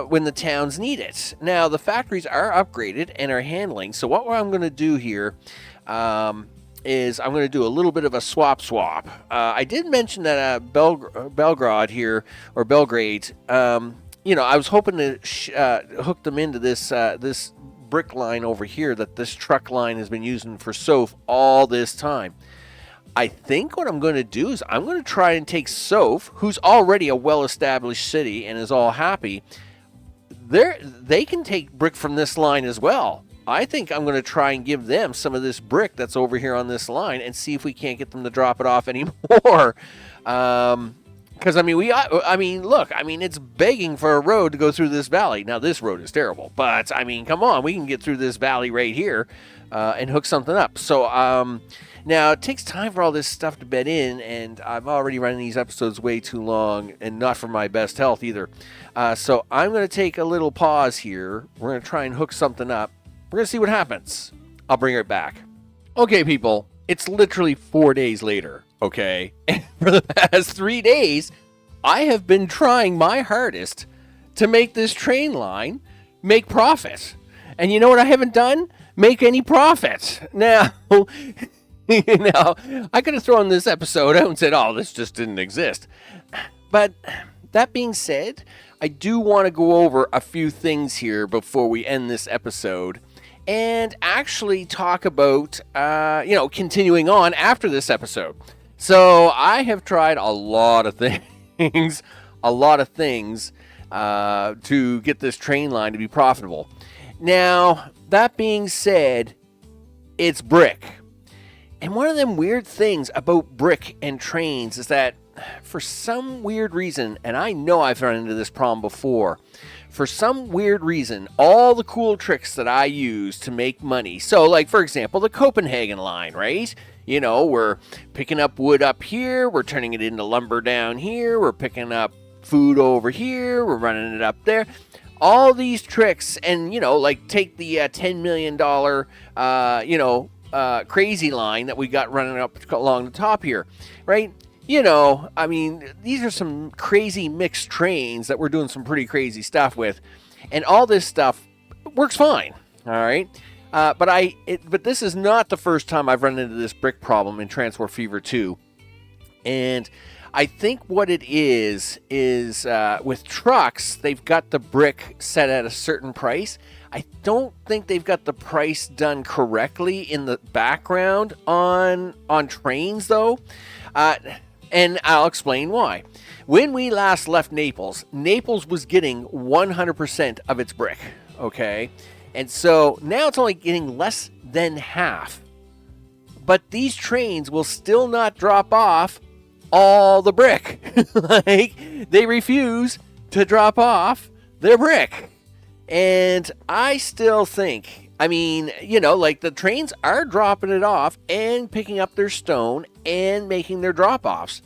when the towns need it. Now, the factories are upgraded and are handling. So what I'm going to do here is I'm going to do a little bit of a swap. I did mention that Belgrade here, or Belgrade, I was hoping to hook them into this brick line over here that this truck line has been using for Soph all this time. I think what I'm going to do is I'm going to try and take Soph, who's already a well-established city and is all happy. They can take brick from this line as well. I think I'm going to try and give them some of this brick that's over here on this line and see if we can't get them to drop it off anymore. Because, it's begging for a road to go through this valley. Now, this road is terrible, but, come on, we can get through this valley right here and hook something up. So, now, it takes time for all this stuff to bed in, and I'm already running these episodes way too long, and not for my best health either. So I'm going to take a little pause here. We're going to try and hook something up. We're going to see what happens. I'll bring it back. Okay, people, it's literally 4 days later, okay? And for the past 3 days, I have been trying my hardest to make this train line make profit. And you know what I haven't done? Make any profit. Now, Now, I could have thrown this episode out and said, oh, this just didn't exist. But that being said, I do want to go over a few things here before we end this episode and actually talk about, continuing on after this episode. So I have tried a lot of things, to get this train line to be profitable. Now, that being said, it's brick. And one of them weird things about brick and trains is that for some weird reason, and I know I've run into this problem before, for some weird reason, all the cool tricks that I use to make money, so like for example, the Copenhagen line, right? You know, we're picking up wood up here, we're turning it into lumber down here, we're picking up food over here, we're running it up there. All these tricks, and like take the $10 million, crazy line that we got running up along the top here, right? These are some crazy mixed trains that we're doing some pretty crazy stuff with, and all this stuff works fine, all right? But this is not the first time I've run into this brick problem in Transport Fever 2, and I think what it is with trucks, they've got the brick set at a certain price. I don't think they've got the price done correctly in the background on trains, though. And I'll explain why. When we last left Naples was getting 100% of its brick, okay? And so now it's only getting less than half. But these trains will still not drop off all the brick. They refuse to drop off their brick. And I still think, the trains are dropping it off and picking up their stone and making their drop-offs.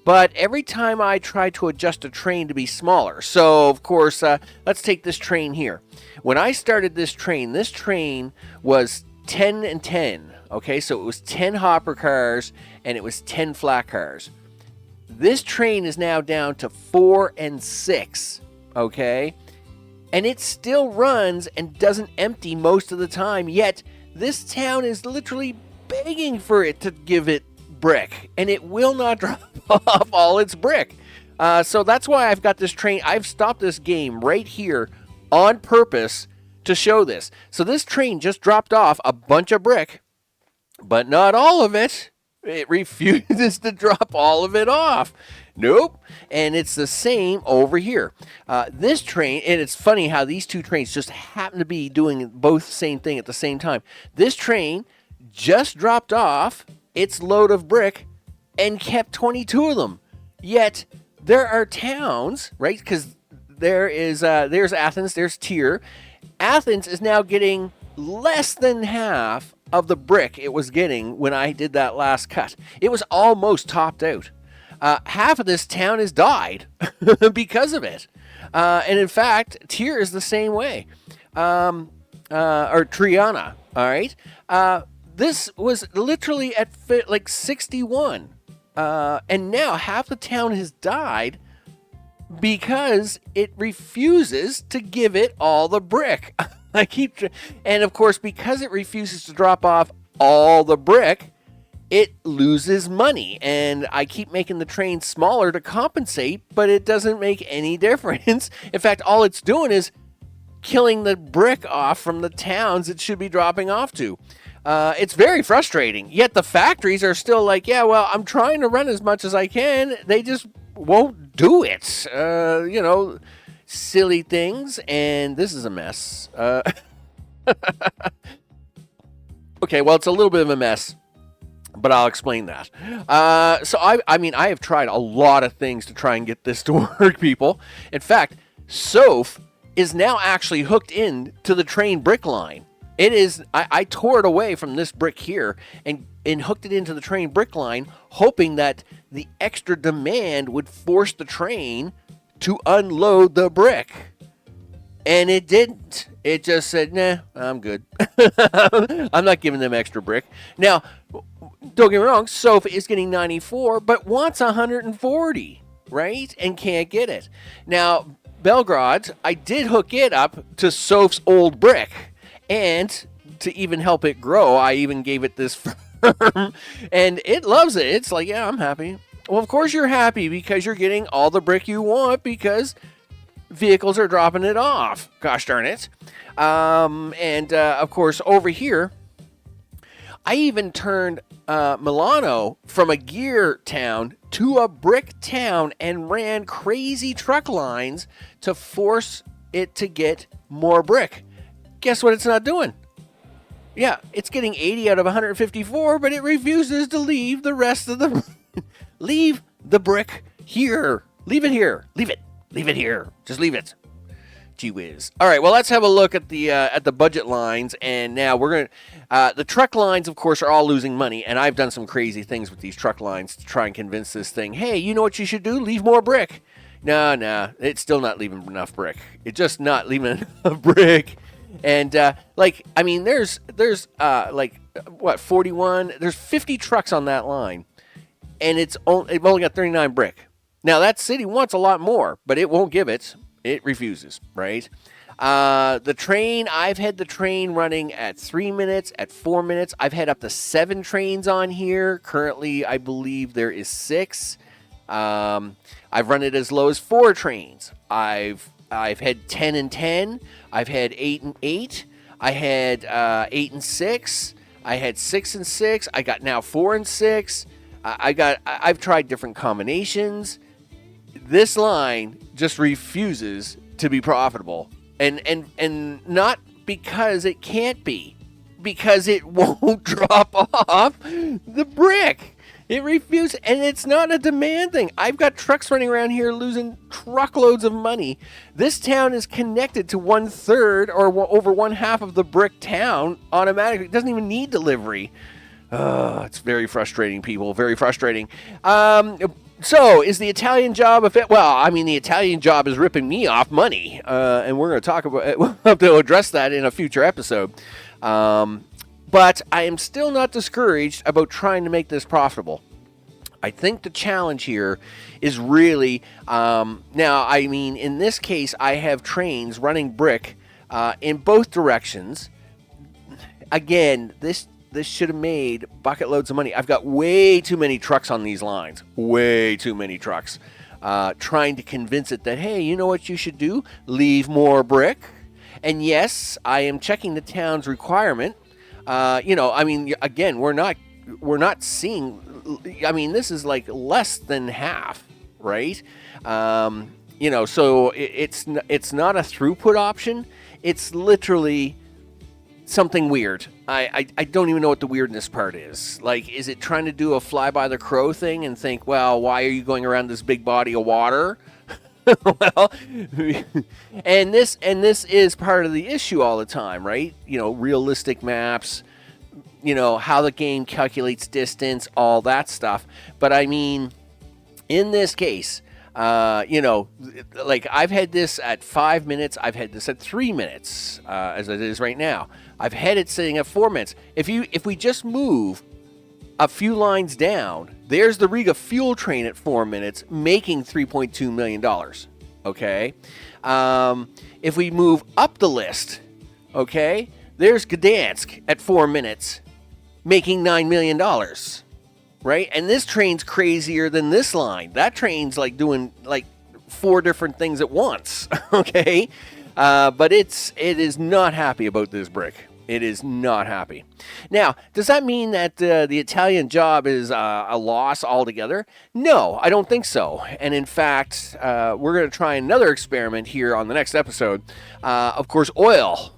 But every time I try to adjust a train to be smaller, so of course, let's take this train here. When I started this train was 10 and 10, okay? So it was 10 hopper cars and it was 10 flat cars. This train is now down to 4 and 6, okay? And it still runs and doesn't empty most of the time, yet this town is literally begging for it to give it brick, and it will not drop off all its brick. So that's why I've got this train. I've stopped this game right here on purpose to show this. So this train just dropped off a bunch of brick, but not all of it. It refuses to drop all of it off. Nope. And it's the same over here. This train, and it's funny how these two trains just happen to be doing both the same thing at the same time. This train just dropped off its load of brick and kept 22 of them. Yet there are towns, right? Because there's Athens, there's Tyre. Athens is now getting less than half of the brick it was getting when I did that last cut. It was almost topped out. Half of this town has died because of it. And in fact, Tyre is the same way. Or Triana, all right? This was literally at 61. And now half the town has died because it refuses to give it all the brick. And of course, because it refuses to drop off all the brick, it loses money. And I keep making the train smaller to compensate, but it doesn't make any difference. In fact, all it's doing is killing the brick off from the towns it should be dropping off to. It's very frustrating. Yet the factories are still like, yeah, well, I'm trying to run as much as I can. They just won't do it. Silly things. And this is a mess. Okay, well, it's a little bit of a mess, but I'll explain that. So I have tried a lot of things to try and get this to work, people. In fact, Soph is now actually hooked in to the train brick line. It is. I tore it away from this brick here and hooked it into the train brick line, hoping that the extra demand would force the train to unload the brick. And it didn't. It just said, nah, I'm good. I'm not giving them extra brick. Now, don't get me wrong, Soph is getting 94, but wants 140, right? And can't get it. Now, Belgrade, I did hook it up to Soph's old brick. And to even help it grow, I even gave it this And it loves it. It's like, yeah, I'm happy. Well, of course you're happy because you're getting all the brick you want because vehicles are dropping it off. Gosh darn it. Of course, over here, I even turned Milano from a gear town to a brick town and ran crazy truck lines to force it to get more brick. Guess what it's not doing? Yeah, it's getting 80 out of 154, but it refuses to leave the rest of the... Leave the brick here. Leave it here. Leave it. Leave it here. Just leave it. Gee whiz. All right, well, let's have a look at the budget lines, and now we're going to... the truck lines, of course, are all losing money, and I've done some crazy things with these truck lines to try and convince this thing, hey, you know what you should do? Leave more brick. No, it's still not leaving enough brick. It's just not leaving enough brick. And, there's 41? There's 50 trucks on that line, and they've only got 39 brick. Now, that city wants a lot more, but it won't give it. It refuses, right? The train, I've had the train running at 3 minutes, at 4 minutes. I've had up to 7 trains on here. Currently, I believe there is 6. I've run it as low as 4 trains. I've had 10 and 10. I've had 8 and 8. I had 8 and 6. I had 6 and 6. I got now 4 and 6. I've tried different combinations. This line just refuses to be profitable. And not because it can't be. Because it won't drop off the brick. It refuses, and it's not a demand thing. I've got trucks running around here losing truckloads of money. This town is connected to 1/3 or over 1/2 of the brick town automatically. It doesn't even need delivery. It's very frustrating, people. Very frustrating. So, is the Italian job the Italian job is ripping me off money, and we're going to talk about it. We'll have to address that in a future episode. But I am still not discouraged about trying to make this profitable. I think the challenge here is really, in this case, I have trains running brick in both directions. Again, this should have made bucket loads of money. I've got way too many trucks on these lines. Way too many trucks. Trying to convince it that, hey, you know what you should do? Leave more brick. And yes, I am checking the town's requirement. Again, we're not seeing, this is like less than half, right? So it's not a throughput option. It's literally something weird. I don't even know what the weirdness part is. Like, is it trying to do a fly by the crow thing and think, well, why are you going around this big body of water? Well, and this is part of the issue all the time, right? Realistic maps, how the game calculates distance, all that stuff. But in this case, I've had this at 5 minutes. I've had this at 3 minutes, as it is right now. I've had it sitting at 4 minutes. If we just move a few lines down, there's the Riga fuel train at 4 minutes, making $3.2 million. Okay? If we move up the list, okay, there's Gdansk at 4 minutes, making $9 million. Right? And this train's crazier than this line. That train's doing 4 different things at once. Okay? But it is not happy about this brick. It is not happy. Now, does that mean that the Italian job is a loss altogether? No, I don't think so. And in fact, we're going to try another experiment here on the next episode. Of course, oil,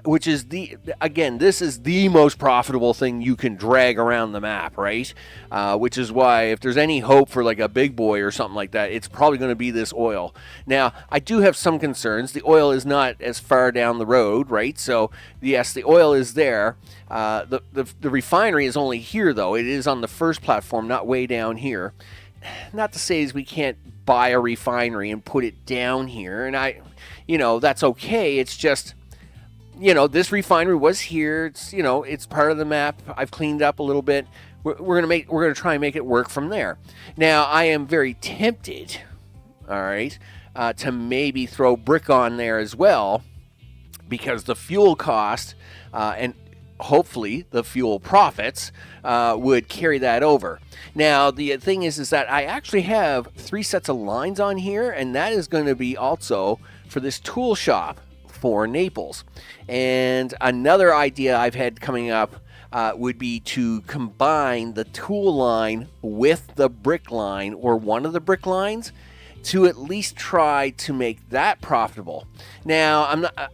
which is this is the most profitable thing you can drag around the map, right? Which is why if there's any hope for a big boy or something like that, it's probably going to be this oil. Now, I do have some concerns. The oil is not as far down the road, right? So, yes, the oil is there. The refinery is only here, though. It is on the first platform, not way down here. Not to say we can't buy a refinery and put it down here, and that's okay. It's just, this refinery was here. It's, it's part of the map. I've cleaned up a little bit. We're gonna try and make it work from there. Now, I am very tempted, all right, to maybe throw brick on there as well, because the fuel cost and hopefully the fuel profits would carry that over. Now, the thing is that I actually have 3 sets of lines on here, and that is going to be also for this tool shop for Naples. And another idea I've had coming up would be to combine the tool line with the brick line, or one of the brick lines, to at least try to make that profitable. Now, I'm not...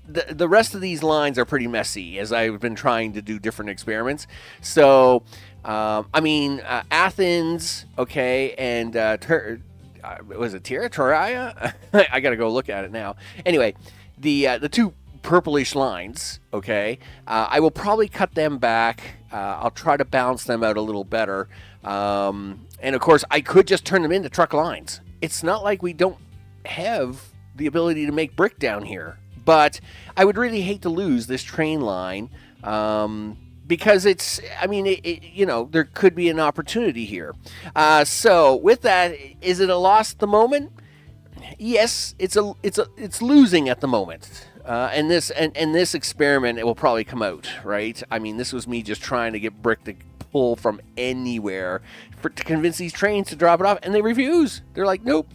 the rest of these lines are pretty messy, as I've been trying to do different experiments. So, Athens, okay, and was it Toria? I got to go look at it now. Anyway, the 2 purplish lines, okay, I will probably cut them back. I'll try to balance them out a little better. And of course, I could just turn them into truck lines. It's not like we don't have the ability to make brick down here. But I would really hate to lose this train line because there could be an opportunity here. So with that, is it a loss at the moment? Yes, it's losing at the moment. And this experiment, it will probably come out, right? I mean, this was me just trying to get brick to pull from anywhere to convince these trains to drop it off, and they refuse. They're like, nope,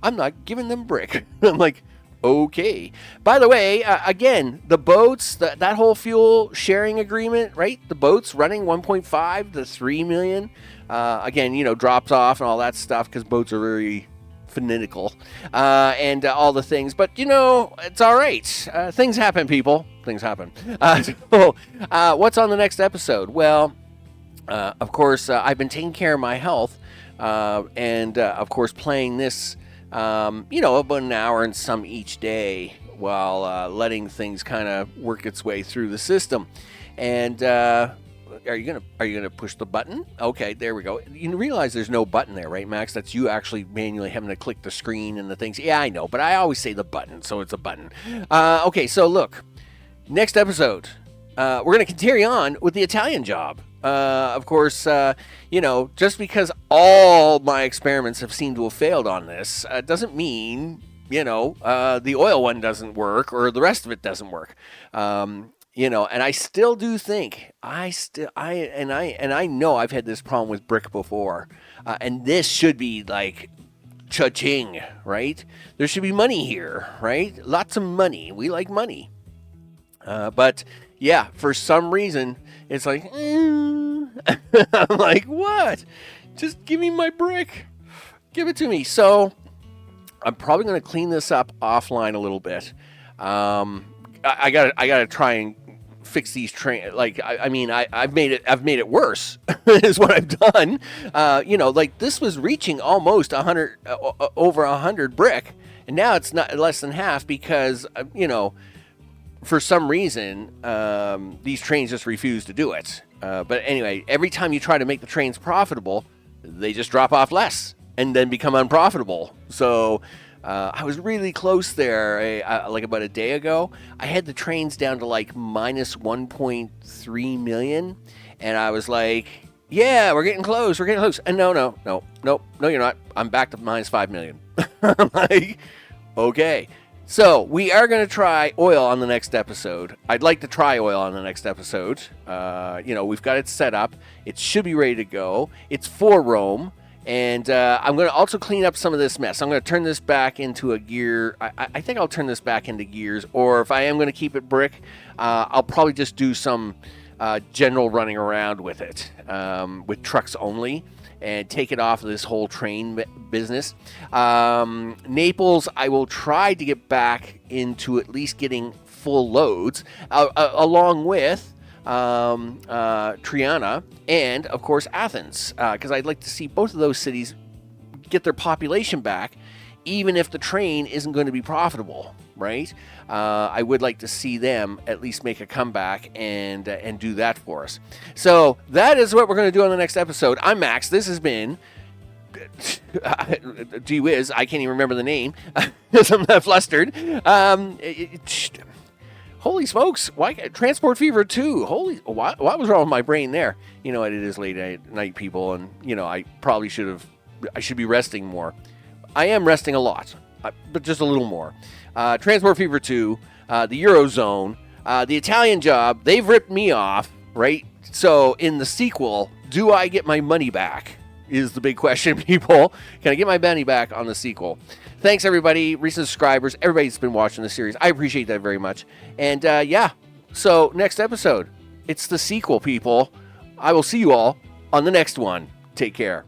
I'm not giving them brick. I'm like, okay. By the way, again, the boats, that whole fuel sharing agreement, right? The boats running 1.5 to 3 million. Again, drops off and all that stuff because boats are very finical and all the things. But, it's all right. Things happen, people. Things happen. What's on the next episode? Well, of course, I've been taking care of my health and, of course, playing this about an hour and some each day while letting things kind of work its way through the system. And are you gonna push the button? Okay, there we go. You realize there's no button there, right, Max? That's you actually manually having to click the screen and the things. Yeah, I know, but I always say the button, so it's a button. Okay, so look, next episode, we're gonna continue on with the Italian job. Of course, just because all my experiments have seemed to have failed on this, doesn't mean, the oil one doesn't work or the rest of it doesn't work. And I still do think, I know I've had this problem with brick before, and this should be like cha-ching, right? There should be money here, right? Lots of money. We like money. But yeah, for some reason, it's like, I'm like, what? Just give me my brick. Give it to me. So I'm probably going to clean this up offline a little bit. I gotta try and fix these train. Like, I've made it worse is what I've done. Like this was reaching almost 100, over 100 brick. And now it's not less than half because, for some reason, these trains just refuse to do it. But anyway, every time you try to make the trains profitable, they just drop off less and then become unprofitable. So I was really close there, like about a day ago. I had the trains down to like minus 1.3 million. And I was like, yeah, we're getting close. And no, you're not. I'm back to minus 5 million. I'm like, okay. So, we are going to try oil on the next episode. I'd like to try oil on the next episode. We've got it set up. It should be ready to go. It's for Rome. And I'm going to also clean up some of this mess. I'm going to turn this back into a gear. I think I'll turn this back into gears. Or if I am going to keep it brick, I'll probably just do some general running around with it. With trucks only. And take it off of this whole train business. Naples, I will try to get back into at least getting full loads, along with Triana and, of course, Athens, because I'd like to see both of those cities get their population back, even if the train isn't going to be profitable, right? I would like to see them at least make a comeback and do that for us. So that is what we're going to do on the next episode. I'm Max. This has been... Gee whiz, I can't even remember the name. I'm not flustered. Holy smokes. Why Transport Fever 2? What was wrong with my brain there? You know what, it is late at night, people, and, I probably I should be resting more. I am resting a lot, but just a little more. Transport Fever 2, the Eurozone, The Italian Job, they've ripped me off, right? So in the sequel, do I get my money back? Is the big question, people. Can I get my money back on the sequel? Thanks, everybody, recent subscribers, everybody that's been watching the series. I appreciate that very much. And yeah, so next episode, it's the sequel, people. I will see you all on the next one. Take care.